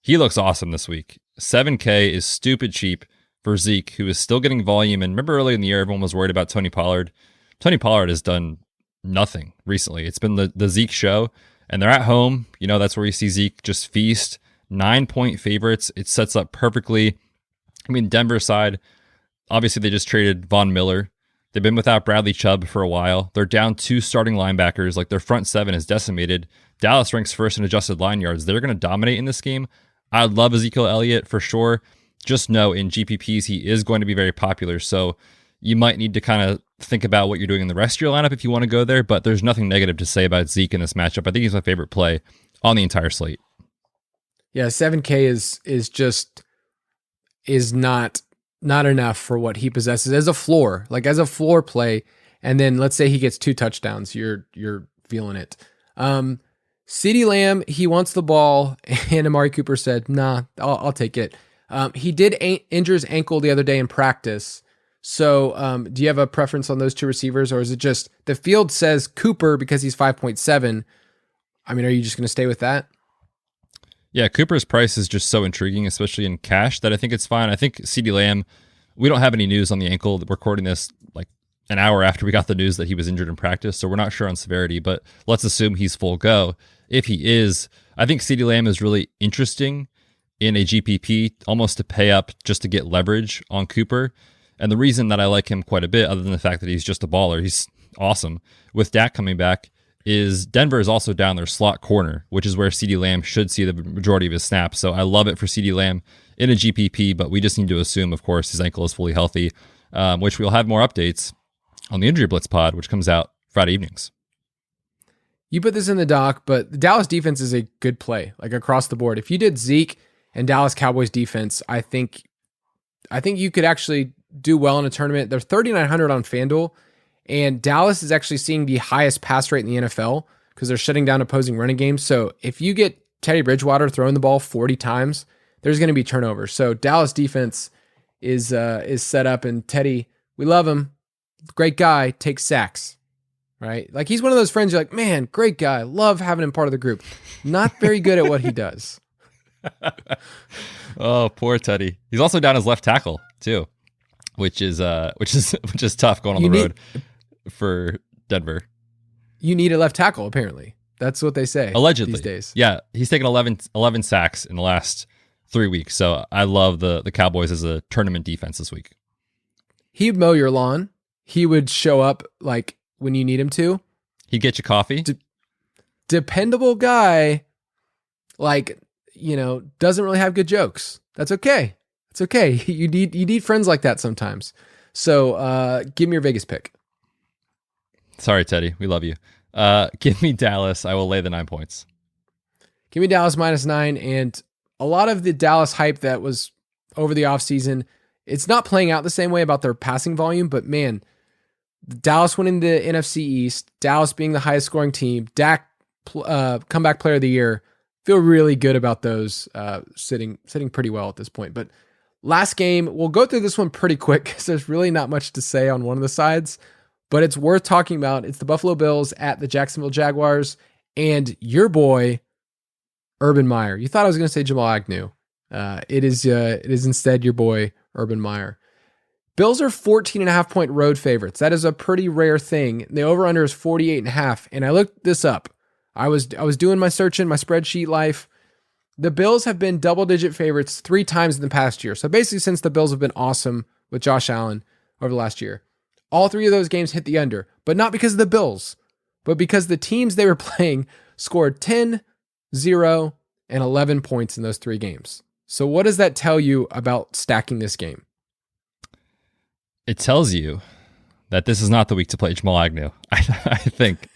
He looks awesome this week. 7K is stupid cheap for Zeke, who is still getting volume. And remember early in the year, everyone was worried about Tony Pollard. Tony Pollard has done nothing recently. It's been the Zeke show, and they're at home. That's where you see Zeke just feast. 9-point favorites. It sets up perfectly. Denver side, obviously they just traded Von Miller. They've been without Bradley Chubb for a while. They're down 2 starting linebackers. Like their front 7 is decimated. Dallas ranks first in adjusted line yards. They're going to dominate in this game. I love Ezekiel Elliott for sure. Just know in GPPs, he is going to be very popular. So you might need to kind of think about what you're doing in the rest of your lineup if you want to go there. But there's nothing negative to say about Zeke in this matchup. I think he's my favorite play on the entire slate. Yeah, 7K is not enough for what he possesses as a floor play. And then let's say he gets 2 touchdowns, you're feeling it. CeeDee Lamb, he wants the ball, and Amari Cooper said, "Nah, I'll take it." He did injure his ankle the other day in practice. So do you have a preference on those 2 receivers, or is it just the field says Cooper because he's 5.7? Are you just going to stay with that? Yeah, Cooper's price is just so intriguing, especially in cash, that I think it's fine. I think CeeDee Lamb, we don't have any news on the ankle. We're recording this like an hour after we got the news that he was injured in practice, so we're not sure on severity, but let's assume he's full go. If he is, I think CeeDee Lamb is really interesting in a GPP, almost to pay up just to get leverage on Cooper. And the reason that I like him quite a bit, other than the fact that he's just a baller, he's awesome. With Dak coming back, is Denver is also down their slot corner, which is where CeeDee Lamb should see the majority of his snaps. So I love it for CeeDee Lamb in a GPP, but we just need to assume, of course, his ankle is fully healthy, which we'll have more updates on the Injury Blitz pod, which comes out Friday evenings. You put this in the doc, but the Dallas defense is a good play, like across the board. If you did Zeke and Dallas Cowboys defense, I think you could actually do well in a tournament. They're 3,900 on FanDuel. And Dallas is actually seeing the highest pass rate in the NFL because they're shutting down opposing running games. So if you get Teddy Bridgewater throwing the ball 40 times, there's going to be turnovers. So Dallas defense is set up, and Teddy, we love him. Great guy, takes sacks, right? Like he's one of those friends you're like, man, great guy. Love having him part of the group. Not very good at what he does. Oh, poor Teddy. He's also down his left tackle too, which is tough going on the road for Denver. You need a left tackle, apparently. That's what they say. Allegedly. These days. Yeah, he's taken 11 sacks in the last 3 weeks. So I love the Cowboys as a tournament defense this week. He'd mow your lawn. He would show up like when you need him to. He'd get you coffee. Dependable guy, like, doesn't really have good jokes. That's okay. It's okay. You need friends like that sometimes. So give me your Vegas pick. Sorry, Teddy. We love you. Give me Dallas. I will lay the 9 points. Give me Dallas -9. And a lot of the Dallas hype that was over the offseason, it's not playing out the same way about their passing volume, but man, Dallas winning the NFC East, Dallas being the highest scoring team, Dak comeback player of the year, feel really good about those sitting pretty well at this point. But last game, we'll go through this one pretty quick because there's really not much to say on one of the sides, but it's worth talking about. It's the Buffalo Bills at the Jacksonville Jaguars and your boy, Urban Meyer. You thought I was going to say Jamal Agnew. It is instead your boy, Urban Meyer. Bills are 14.5-point road favorites. That is a pretty rare thing. The over-under is 48.5. And I looked this up. I was doing my search in my spreadsheet life. The Bills have been double-digit favorites 3 times in the past year. So basically since the Bills have been awesome with Josh Allen over the last year. All 3 of those games hit the under, but not because of the Bills, but because the teams they were playing scored 10, 0, and 11 points in those 3 games. So what does that tell you about stacking this game? It tells you that this is not the week to play Jamal Agnew. I think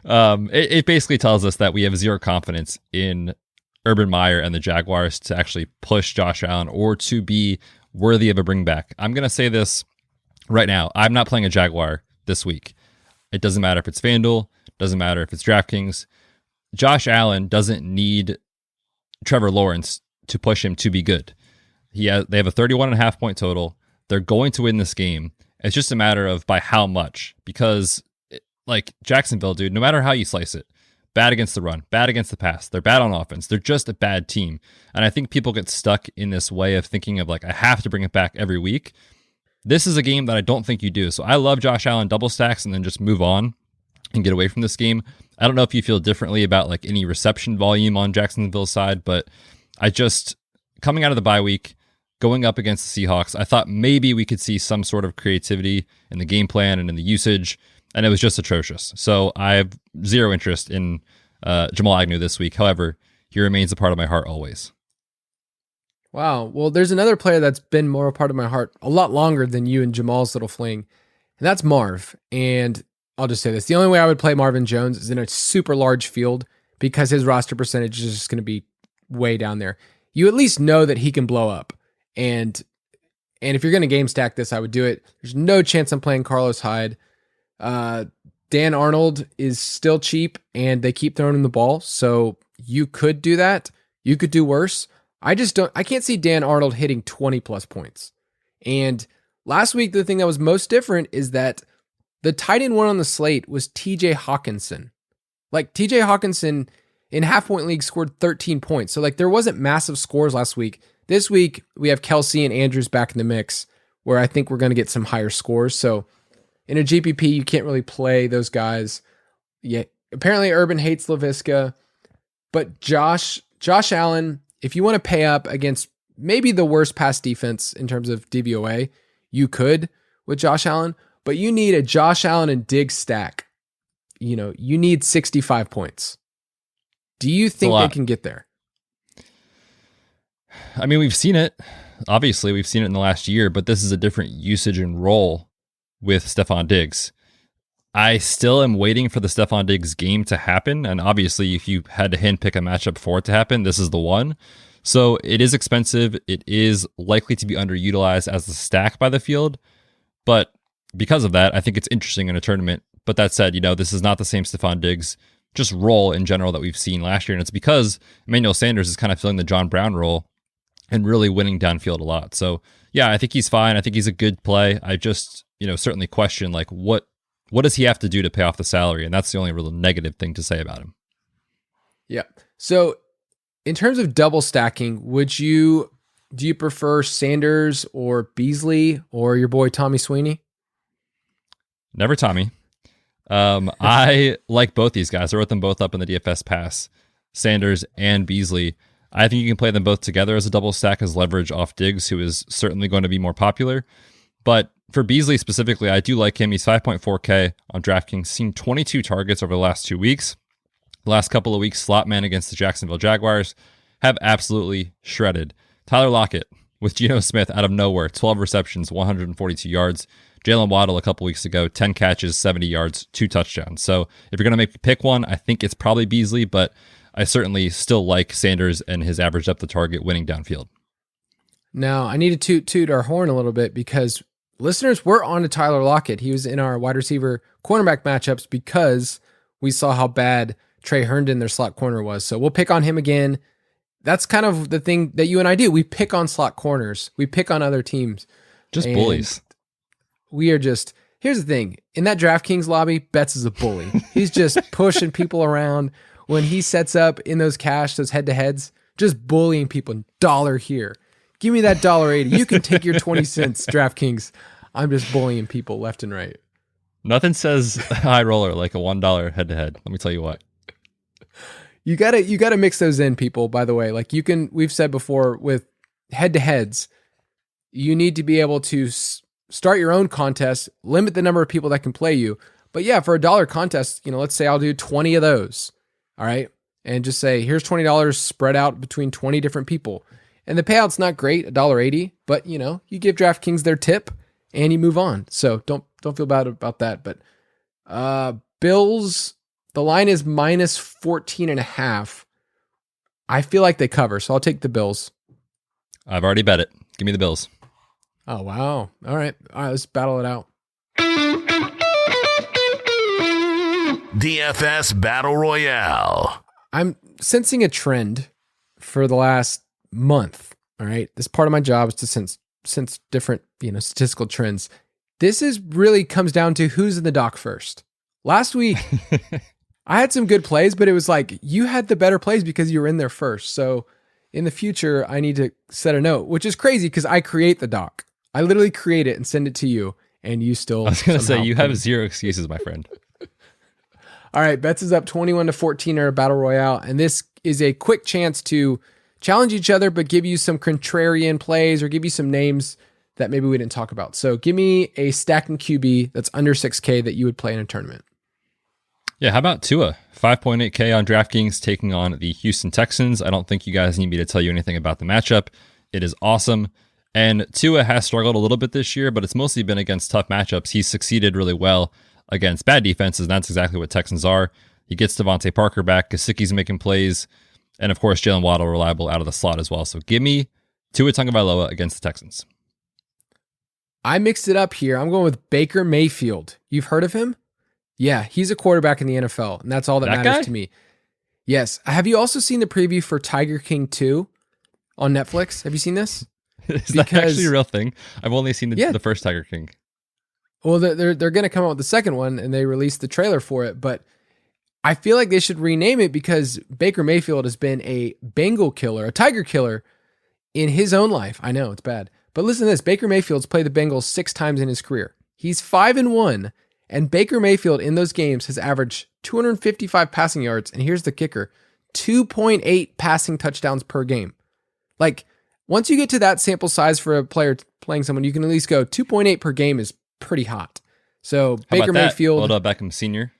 it basically tells us that we have zero confidence in Urban Meyer and the Jaguars to actually push Josh Allen or to be worthy of a bring back. I'm going to say this right now. I'm not playing a Jaguar this week. It doesn't matter if it's FanDuel. Doesn't matter if it's DraftKings. Josh Allen doesn't need Trevor Lawrence to push him to be good. They have a 31.5 point total. They're going to win this game. It's just a matter of by how much, because like Jacksonville, dude, no matter how you slice it, bad against the run, bad against the pass. They're bad on offense. They're just a bad team. And I think people get stuck in this way of thinking of like, I have to bring it back every week. This is a game that I don't think you do. So I love Josh Allen double stacks and then just move on and get away from this game. I don't know if you feel differently about like any reception volume on Jacksonville's side, but I just, coming out of the bye week, going up against the Seahawks, I thought maybe we could see some sort of creativity in the game plan and in the usage, and it was just atrocious. So I have zero interest in Jamal Agnew this week. However, he remains a part of my heart always. Wow. Well, there's another player that's been more a part of my heart a lot longer than you and Jamal's little fling, and that's Marv. And I'll just say this. The only way I would play Marvin Jones is in a super large field because his roster percentage is just going to be way down there. You at least know that he can blow up. And if you're going to game stack this, I would do it. There's no chance I'm playing Carlos Hyde. Dan Arnold is still cheap and they keep throwing him the ball. So you could do that. You could do worse. I can't see Dan Arnold hitting 20 plus points. And last week, the thing that was most different is that the tight end one on the slate was TJ Hawkinson. Like TJ Hawkinson in half-point league scored 13 points. So like there wasn't massive scores last week. This week, we have Kelsey and Andrews back in the mix, where I think we're going to get some higher scores. So in a GPP, you can't really play those guys. Yeah, apparently Urban hates LaVisca, but Josh Allen, if you want to pay up against maybe the worst pass defense in terms of DVOA, you could with Josh Allen, but you need a Josh Allen and Diggs stack. You need 65 points. Do you think they can get there? I mean, we've seen it. Obviously, we've seen it in the last year, but this is a different usage and role with Stephon Diggs. I still am waiting for the Stephon Diggs game to happen, and obviously, if you had to handpick a matchup for it to happen, this is the one. So it is expensive. It is likely to be underutilized as a stack by the field, but because of that, I think it's interesting in a tournament. But that said, this is not the same Stephon Diggs just role in general that we've seen last year, and it's because Emmanuel Sanders is kind of filling the John Brown role and really winning downfield a lot. So yeah, I think he's fine. I think he's a good play. I just, certainly question like what does he have to do to pay off the salary? And that's the only real negative thing to say about him. Yeah. So in terms of double stacking, do you prefer Sanders or Beasley or your boy Tommy Sweeney? Never Tommy. I like both these guys. I wrote them both up in the DFS Pass, Sanders and Beasley. I think you can play them both together as a double stack as leverage off Diggs, who is certainly going to be more popular. But for Beasley specifically, I do like him. He's 5.4K on DraftKings, seen 22 targets over the last 2 weeks. The last couple of weeks, slot man against the Jacksonville Jaguars have absolutely shredded. Tyler Lockett with Geno Smith out of nowhere, 12 receptions, 142 yards. Jalen Waddle a couple weeks ago, 10 catches, 70 yards, 2 touchdowns. So if you're going to make pick one, I think it's probably Beasley, but I certainly still like Sanders and his average depth of target winning downfield. Now, I need to toot our horn a little bit because listeners, we're on to Tyler Lockett. He was in our wide receiver cornerback matchups because we saw how bad Trey Herndon, their slot corner, was. So we'll pick on him again. That's kind of the thing that you and I do. We pick on slot corners. We pick on other teams. Just bullies. We are just, here's the thing. In that DraftKings lobby, Betz is a bully. He's just pushing people around. When he sets up in those those head-to-heads, just bullying people. $1 here. Give me that $1.80. You can take your 20 cents, DraftKings. I'm just bullying people left and right. Nothing says high roller like a $1 head-to-head. Let me tell you what. You gotta mix those in, people, by the way. Like we've said before, with head-to-heads, you need to be able to start your own contest, limit the number of people that can play you. But yeah, for $1 contest, let's say I'll do 20 of those. All right. And just say, here's $20 spread out between 20 different people. And the payout's not great, $1.80, but you give DraftKings their tip and you move on. So don't feel bad about that. But Bills, the line is minus 14.5. I feel like they cover, so I'll take the Bills. I've already bet it. Give me the Bills. Oh, wow. All right, let's battle it out. DFS Battle Royale. I'm sensing a trend for the last month. All right. This part of my job is to sense different, statistical trends. This is really comes down to who's in the dock first. Last week, I had some good plays, but it was like you had the better plays because you were in there first. So in the future, I need to set a note, which is crazy because I create the doc. I literally create it and send it to you, and you still. I was going to say you have zero excuses, my friend. All right, Betz is up 21-14 in our battle royale, and this is a quick chance to challenge each other, but give you some contrarian plays or give you some names that maybe we didn't talk about. So give me a stacking QB that's under 6K that you would play in a tournament. Yeah, how about Tua? 5.8K on DraftKings taking on the Houston Texans. I don't think you guys need me to tell you anything about the matchup. It is awesome. And Tua has struggled a little bit this year, but it's mostly been against tough matchups. He's succeeded really well against bad defenses, and that's exactly what Texans are. He gets Devontae Parker back. Gesicki's making plays. And, of course, Jalen Waddle reliable out of the slot as well. So give me Tua Tagovailoa against the Texans. I mixed it up here. I'm going with Baker Mayfield. You've heard of him? Yeah, he's a quarterback in the NFL, and that's all that matters guy? to me. Yes. Have you also seen the preview for Tiger King 2 on Netflix? Have you seen this? Is that actually a real thing? I've only seen the first Tiger King. Well, they're going to come out with the second one, and they released the trailer for it, but I feel like they should rename it because Baker Mayfield has been a Bengal killer, a Tiger killer in his own life. I know, it's bad. But listen to this. Baker Mayfield's played the Bengals 6 times in his career. He's 5-1, and Baker Mayfield in those games has averaged 255 passing yards, and here's the kicker, 2.8 passing touchdowns per game. Like, once you get to that sample size for a player playing someone, you can at least go 2.8 per game is pretty hot. So How Baker about that? Mayfield. Odell Beckham Sr.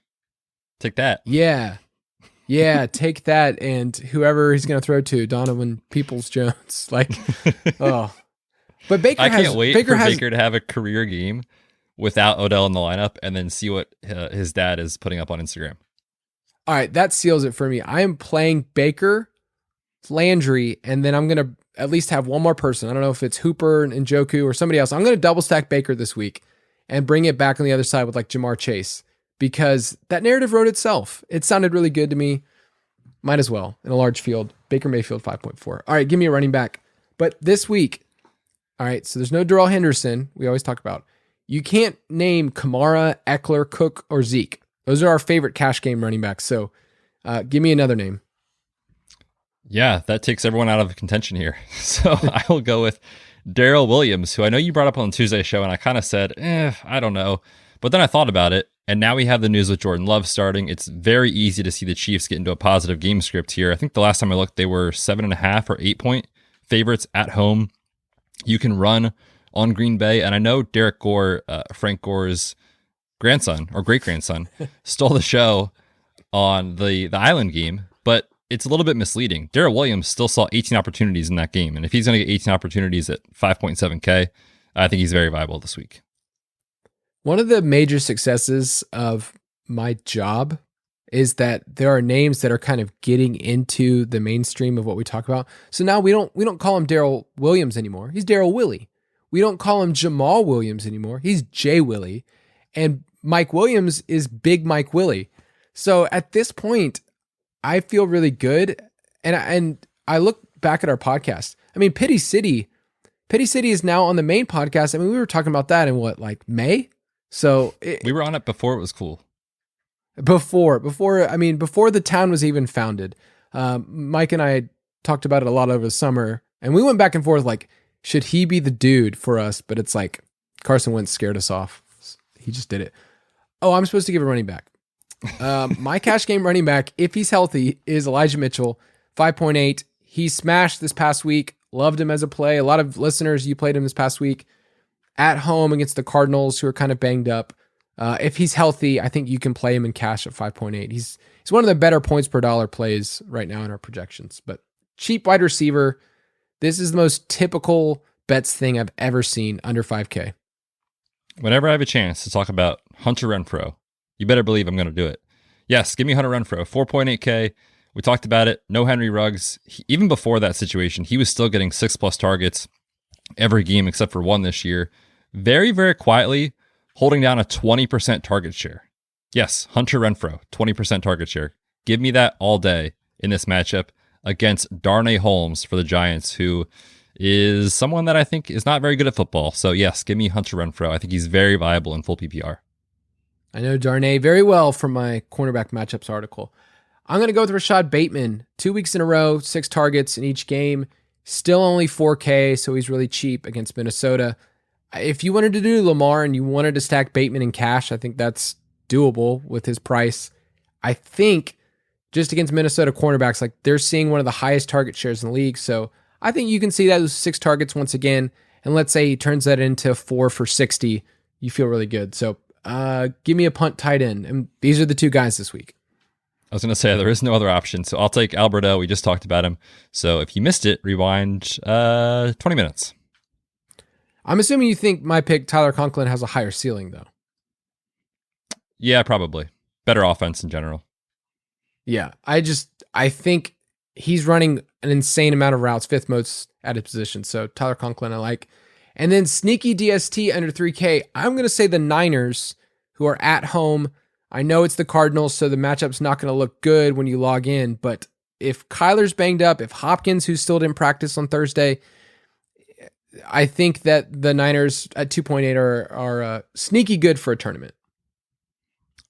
Take that. Yeah. Take that. And whoever he's going to throw to, Donovan Peoples-Jones. Like, oh. But Baker I can't wait for Baker to have a career game without Odell in the lineup and then see what his dad is putting up on Instagram. All right. That seals it for me. I am playing Baker, Landry, and then I'm going to at least have one more person. I don't know if it's Hooper and Njoku or somebody else. I'm going to double stack Baker this week and bring it back on the other side with like Jamar Chase because that narrative wrote itself. It sounded really good to me. Might as well in a large field. Baker Mayfield 5.4. All right, give me a running back. But this week, all right, so there's no Darrell Henderson. We always talk about. You can't name Kamara, Eckler, Cook, or Zeke. Those are our favorite cash game running backs. So give me another name. Yeah, that takes everyone out of contention here. So I will go with Darrell Williams, who I know you brought up on Tuesday's show, and I kind of said, I don't know. But then I thought about it, and now we have the news with Jordan Love starting. It's very easy to see the Chiefs get into a positive game script here. I think the last time I looked, they were 7.5 or 8-point favorites at home. You can run on Green Bay, and I know Derek Gore, Frank Gore's grandson or great-grandson, stole the show on the Island game, but it's a little bit misleading. Darrell Williams still saw 18 opportunities in that game, and if he's going to get 18 opportunities at 5.7K, I think he's very viable this week. One of the major successes of my job is that there are names that are kind of getting into the mainstream of what we talk about. So now we don't call him Darrell Williams anymore. He's Darrell Willie. We don't call him Jamal Williams anymore. He's Jay Willie. And Mike Williams is Big Mike Willie. So at this point, I feel really good. And I look back at our podcast. I mean, Pity City is now on the main podcast. I mean, we were talking about that in May? So we were on it before it was cool. Before the town was even founded. Mike and I talked about it a lot over the summer, and we went back and forth should he be the dude for us? But it's Carson Wentz scared us off. He just did it. Oh, I'm supposed to give a running back. My cash game running back, if he's healthy, is Elijah Mitchell, 5.8. He smashed this past week. Loved him as a play. A lot of listeners, you played him this past week at home against the Cardinals, who are kind of banged up. If he's healthy, I think you can play him in cash at 5.8. He's one of the better points per dollar plays right now in our projections. But cheap wide receiver, this is the most typical Betz thing I've ever seen under 5K. Whenever I have a chance to talk about Hunter Renfrow, you better believe I'm going to do it. Yes, give me Hunter Renfrow, 4.8K. We talked about it. No Henry Ruggs. Even before that situation, he was still getting 6+ targets every game except for one this year. Very, very quietly holding down a 20% target share. Yes, Hunter Renfrow, 20% target share. Give me that all day in this matchup against Darnay Holmes for the Giants, who is someone that I think is not very good at football. So yes, give me Hunter Renfrow. I think he's very viable in full PPR. I know Darnay very well from my cornerback matchups article. I'm going to go with Rashad Bateman. 2 weeks in a row, 6 targets in each game. Still only 4K, so he's really cheap against Minnesota. If you wanted to do Lamar and you wanted to stack Bateman in cash, I think that's doable with his price. I think just against Minnesota cornerbacks, they're seeing one of the highest target shares in the league. So I think you can see those 6 targets once again. And let's say he turns that into 4 for 60. You feel really good. So give me a punt tight end. And these are the 2 guys this week. I was going to say there is no other option. So I'll take Alberto. We just talked about him. So if you missed it, rewind 20 minutes. I'm assuming you think my pick, Tyler Conklin, has a higher ceiling, though. Yeah, probably. Better offense in general. Yeah, I think he's running an insane amount of routes, 5th most at his position. So Tyler Conklin, I like. And then sneaky DST under 3K. I'm going to say the Niners, who are at home. I know it's the Cardinals, so the matchup's not going to look good when you log in. But if Kyler's banged up, if Hopkins, who still didn't practice on Thursday, I think that the Niners at 2.8 are sneaky good for a tournament.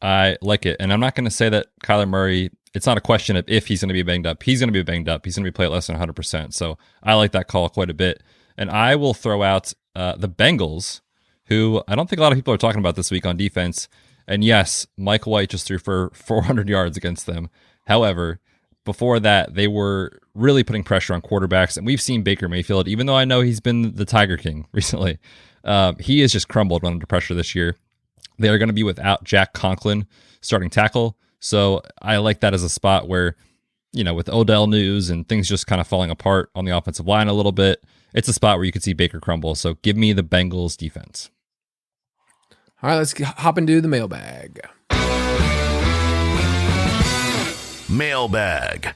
I like it. And I'm not going to say that Kyler Murray, it's not a question of if he's going to be banged up. He's going to be banged up. He's going to be played less than 100%. So I like that call quite a bit. And I will throw out the Bengals, who I don't think a lot of people are talking about this week on defense. And yes, Michael White just threw for 400 yards against them. However, before that, they were really putting pressure on quarterbacks. And we've seen Baker Mayfield, even though I know he's been the Tiger King recently, he has just crumbled when under pressure this year. They are going to be without Jack Conklin starting tackle. So I like that as a spot where, with Odell news and things just kind of falling apart on the offensive line a little bit, it's a spot where you could see Baker crumble. So give me the Bengals defense. All right, let's hop into the mailbag. Mailbag.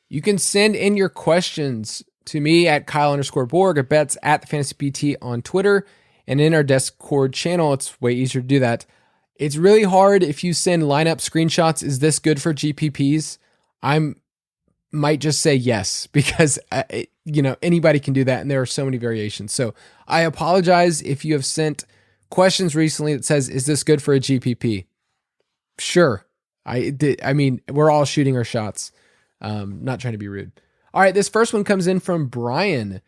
You can send in your questions to me at Kyle_Borg, at Betz, at the Fantasy PT on Twitter, and in our Discord channel. It's way easier to do that. It's really hard if you send lineup screenshots. Is this good for GPPs? Might just say yes, because anybody can do that, and there are so many variations. So I apologize if you have sent questions recently that says, is this good for a GPP? Sure. I mean, we're all shooting our shots. Not trying to be rude. All right, this first one comes in from Brian.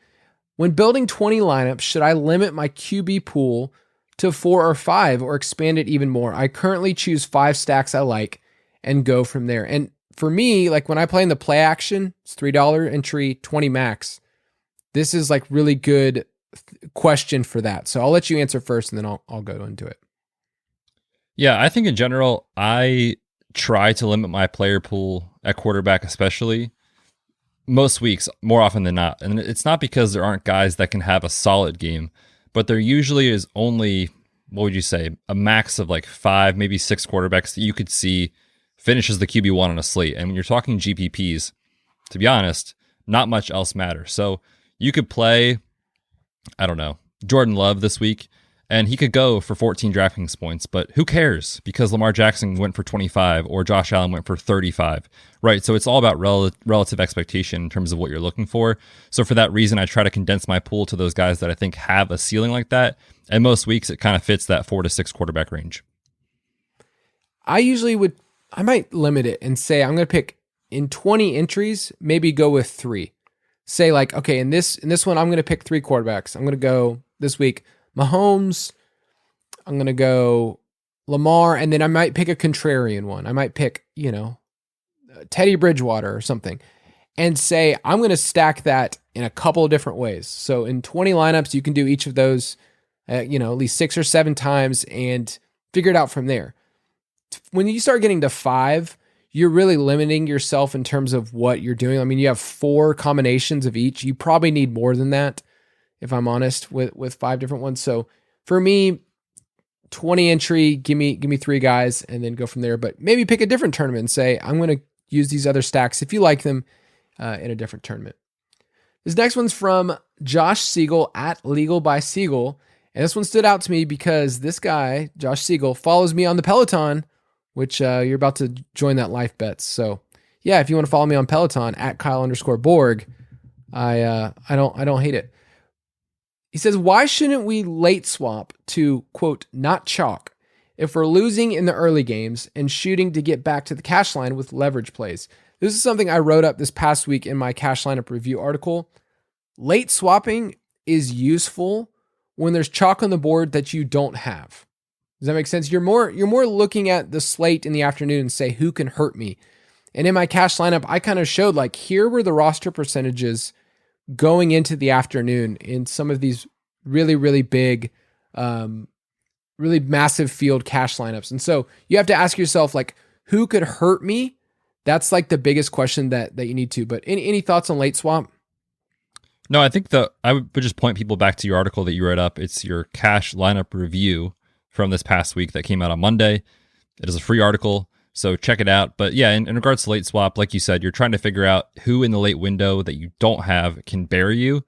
When building 20 lineups, should I limit my QB pool to 4 or 5 or expand it even more? I currently choose 5 stacks I like and go from there. And for me, like when I play in the play action, it's $3 entry, 20 max. This is like really good question for that. So I'll let you answer first and then I'll go into it. Yeah, I think in general, I try to limit my player pool at quarterback, especially most weeks, more often than not. And it's not because there aren't guys that can have a solid game, but there usually is only, what would you say, a max of like 5, maybe 6 quarterbacks that you could see finish as the QB1 on a slate. And when you're talking GPPs, to be honest, not much else matters. So you could play, I don't know, Jordan Love this week, and he could go for 14 DraftKings points, but who cares? Because Lamar Jackson went for 25 or Josh Allen went for 35, right? So it's all about relative expectation in terms of what you're looking for. So for that reason, I try to condense my pool to those guys that I think have a ceiling like that. And most weeks, it kind of fits that 4 to 6 quarterback range. I might limit it and say I'm going to pick in 20 entries, maybe go with 3. Say like, okay, in this one, I'm going to pick 3 quarterbacks. I'm going to go this week Mahomes, I'm going to go Lamar, and then I might pick a contrarian one. I might pick, Teddy Bridgewater or something, and say I'm going to stack that in a couple of different ways. So in 20 lineups, you can do each of those, at least 6 or 7 times and figure it out from there. When you start getting to 5, you're really limiting yourself in terms of what you're doing. I mean, you have 4 combinations of each. You probably need more than that, if I'm honest, with 5 different ones. So for me, 20 entry, give me 3 guys and then go from there. But maybe pick a different tournament and say, I'm going to use these other stacks if you like them in a different tournament. This next one's from Josh Siegel at Legal by Siegel. And this one stood out to me because this guy, Josh Siegel, follows me on the Peloton, which you're about to join that life bets. So yeah, if you want to follow me on Peloton at Kyle_Borg, I don't hate it. He says, why shouldn't we late swap to, quote, not chalk if we're losing in the early games and shooting to get back to the cash line with leverage plays? This is something I wrote up this past week in my cash lineup review article. Late swapping is useful when there's chalk on the board that you don't have. Does that make sense? You're more looking at the slate in the afternoon and say, who can hurt me? And in my cash lineup, I kind of showed like, here were the roster percentages going into the afternoon in some of these really, really big, really massive field cash lineups. And so you have to ask yourself, like, who could hurt me? That's like the biggest question that you need to. But any thoughts on late swap? No, I think I would just point people back to your article that you wrote up. It's your cash lineup review from this past week that came out on Monday. It is a free article, so check it out. But yeah, in regards to late swap, like you said, you're trying to figure out who in the late window that you don't have can bury you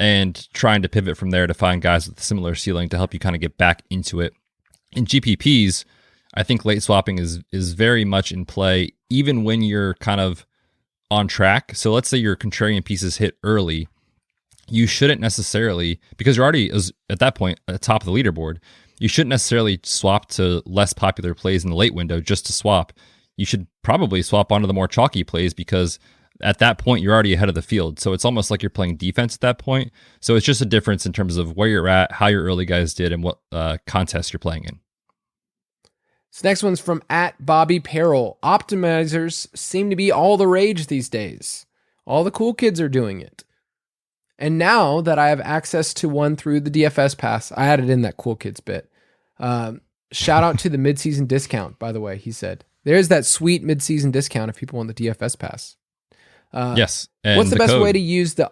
and trying to pivot from there to find guys with a similar ceiling to help you kind of get back into it. In GPPs, I think late swapping is very much in play, even when you're kind of on track. So let's say your contrarian pieces hit early. You shouldn't necessarily, because you're already at that point at the top of the leaderboard, you shouldn't necessarily swap to less popular plays in the late window just to swap. You should probably swap onto the more chalky plays because at that point you're already ahead of the field. So it's almost like you're playing defense at that point. So it's just a difference in terms of where you're at, how your early guys did, and what contest you're playing in. This next one's from at Bobby Peril. Optimizers seem to be all the rage these days. All the cool kids are doing it. And now that I have access to one through the DFS Pass, I added in that cool kids bit. Shout out to the midseason discount, by the way, he said. There's that sweet midseason discount if people want the DFS Pass. Yes. And what's the best way to use the...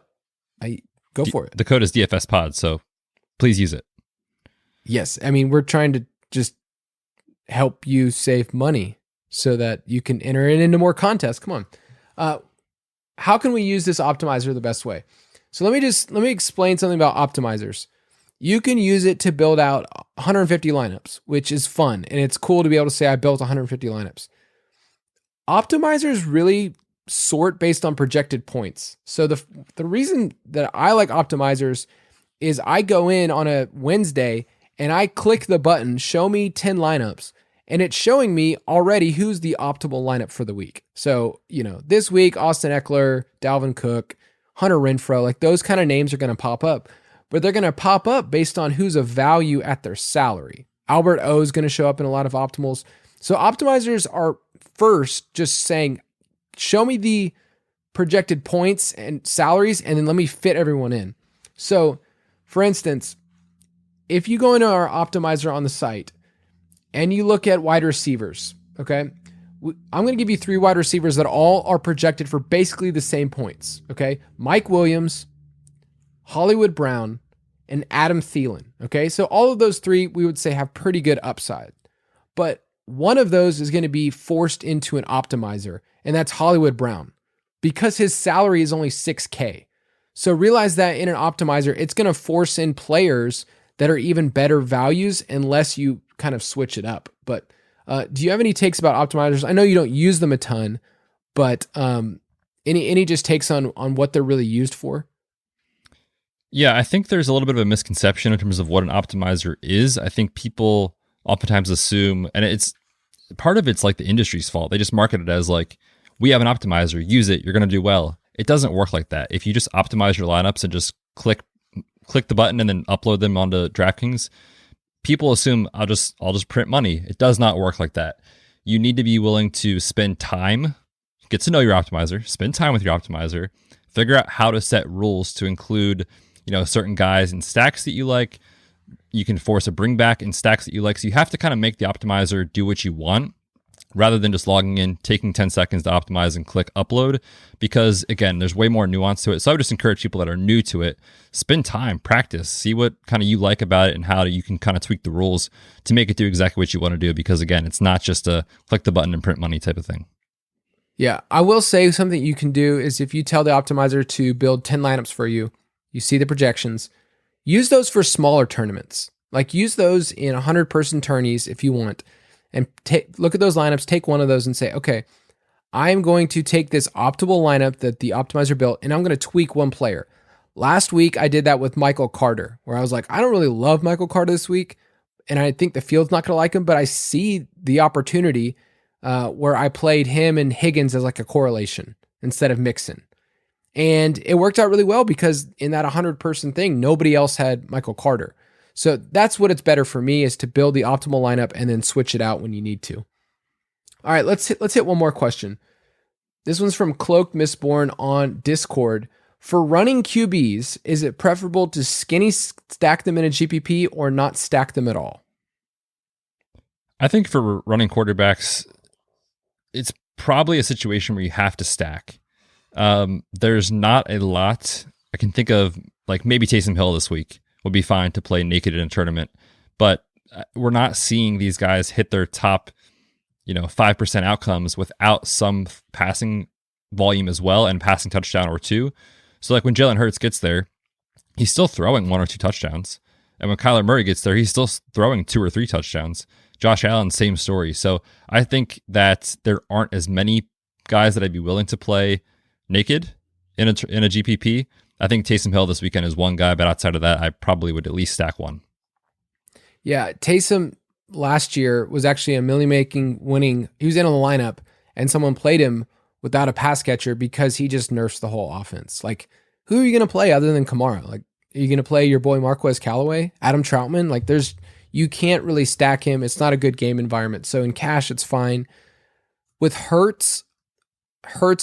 Go for it. The code is DFS Pod, so please use it. Yes. I mean, we're trying to just help you save money so that you can enter it into more contests. Come on. How can we use this optimizer the best way? So let me explain something about optimizers. You can use it to build out 150 lineups, which is fun. And it's cool to be able to say I built 150 lineups. Optimizers really sort based on projected points. So the reason that I like optimizers is I go in on a Wednesday and I click the button, show me 10 lineups. and it's showing me already who's the optimal lineup for the week. So, this week, Austin Eckler, Dalvin Cook, Hunter Renfrow, like those kind of names are going to pop up, but they're going to pop up based on who's of value at their salary. Albert O is going to show up in a lot of optimals. So optimizers are first just saying, show me the projected points and salaries, and then let me fit everyone in. So for instance, if you go into our optimizer on the site and you look at wide receivers, okay, I'm going to give you 3 wide receivers that all are projected for basically the same points, okay? Mike Williams, Hollywood Brown, and Adam Thielen, okay? So all of those 3 we would say have pretty good upside. But one of those is going to be forced into an optimizer, and that's Hollywood Brown, because his salary is only $6K. So realize that in an optimizer, it's going to force in players that are even better values unless you kind of switch it up. But do you have any takes about optimizers? I know you don't use them a ton, but any just takes on what they're really used for? Yeah, I think there's a little bit of a misconception in terms of what an optimizer is. I think people oftentimes assume, and it's part of it's like the industry's fault. They just market it as like, we have an optimizer, use it, you're going to do well. It doesn't work like that. If you just optimize your lineups and just click the button and then upload them onto DraftKings, people assume I'll just print money. It does not work like that. You need to be willing to spend time, get to know your optimizer, spend time with your optimizer, figure out how to set rules to include, certain guys and stacks that you like. You can force a bring back in stacks that you like. So you have to kind of make the optimizer do what you want rather than just logging in, taking 10 seconds to optimize and click upload, because again, there's way more nuance to it. So I would just encourage people that are new to it, spend time, practice, see what kind of you like about it and how you can kind of tweak the rules to make it do exactly what you want to do. Because again, it's not just a click the button and print money type of thing. Yeah, I will say something you can do is if you tell the optimizer to build 10 lineups for you, you see the projections, use those for smaller tournaments. Like use those in 100-person tourneys if you want. And look at those lineups, take one of those and say, okay, I'm going to take this optimal lineup that the optimizer built and I'm going to tweak one player. Last week, I did that with Michael Carter, where I was like, I don't really love Michael Carter this week, and I think the field's not going to like him, but I see the opportunity where I played him and Higgins as like a correlation instead of Mixon. And it worked out really well because in that 100-person thing, nobody else had Michael Carter. So that's what it's better for me, is to build the optimal lineup and then switch it out when you need to. All right, let's hit one more question. This one's from Cloaked Mistborn on Discord. For running QBs, is it preferable to skinny stack them in a GPP or not stack them at all? I think for running quarterbacks, it's probably a situation where you have to stack. There's not a lot I can think of, like maybe Taysom Hill this week would be fine to play naked in a tournament, but we're not seeing these guys hit their top, 5% outcomes without some passing volume as well and passing touchdown or 2. So like when Jalen Hurts gets there, he's still throwing 1 or 2 touchdowns. And when Kyler Murray gets there, he's still throwing 2 or 3 touchdowns. Josh Allen, same story. So I think that there aren't as many guys that I'd be willing to play naked in a GPP. I think Taysom Hill this weekend is one guy, but outside of that, I probably would at least stack one. Yeah, Taysom last year was actually a million-making winning. He was in on the lineup, and someone played him without a pass catcher because he just nerfs the whole offense. Like, who are you going to play other than Kamara? Like, are you going to play your boy Marquez Callaway, Adam Troutman? Like, you can't really stack him. It's not a good game environment. So in cash, it's fine. With Hurts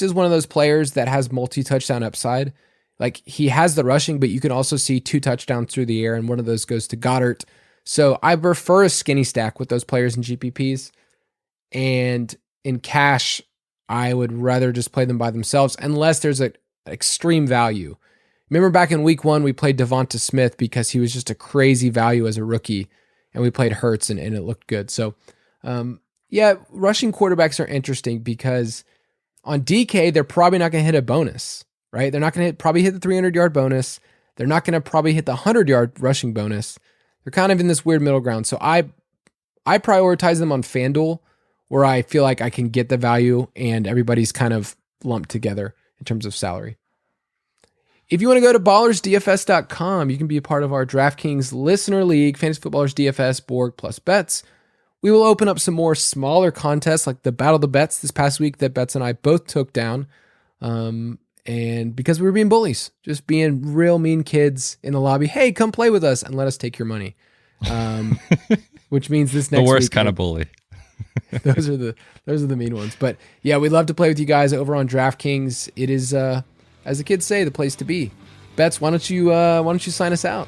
is one of those players that has multi-touchdown upside. Like, he has the rushing, but you can also see 2 touchdowns through the air, and one of those goes to Goddard. So I prefer a skinny stack with those players in GPPs. And in cash, I would rather just play them by themselves unless there's an extreme value. Remember back in week 1, we played Devonta Smith because he was just a crazy value as a rookie, and we played Hurts and it looked good. So, rushing quarterbacks are interesting because on DK, they're probably not going to hit a bonus, right? They're not going to probably hit the 300-yard bonus. They're not going to probably hit the 100-yard rushing bonus. They're kind of in this weird middle ground. So I prioritize them on FanDuel, where I feel like I can get the value and everybody's kind of lumped together in terms of salary. If you want to go to ballersdfs.com, you can be a part of our DraftKings Listener League, Fantasy Footballers DFS, Borg plus Betz, We will open up some more smaller contests like the Battle of the Bets this past week that Betz and I both took down. And because we were being bullies, just being real mean kids in the lobby. Hey, come play with us and let us take your money. Which means this next the worst week, kind of bully. those are the mean ones. But yeah, we'd love to play with you guys over on DraftKings. It is, as the kids say, the place to be. Betz, why don't you sign us out?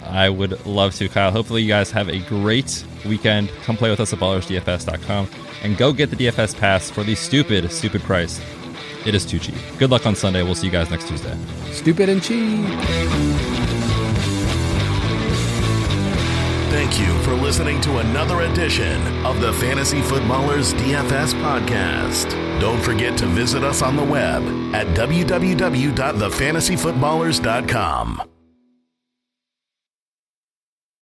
I would love to, Kyle. Hopefully you guys have a great weekend. Come play with us at ballersdfs.com and go get the DFS Pass for the stupid price. It is too cheap. Good luck on Sunday. We'll see you guys next Tuesday. Stupid and cheap. Thank you for listening to another edition of the Fantasy Footballers DFS Podcast. Don't forget to visit us on the web at www.thefantasyfootballers.com.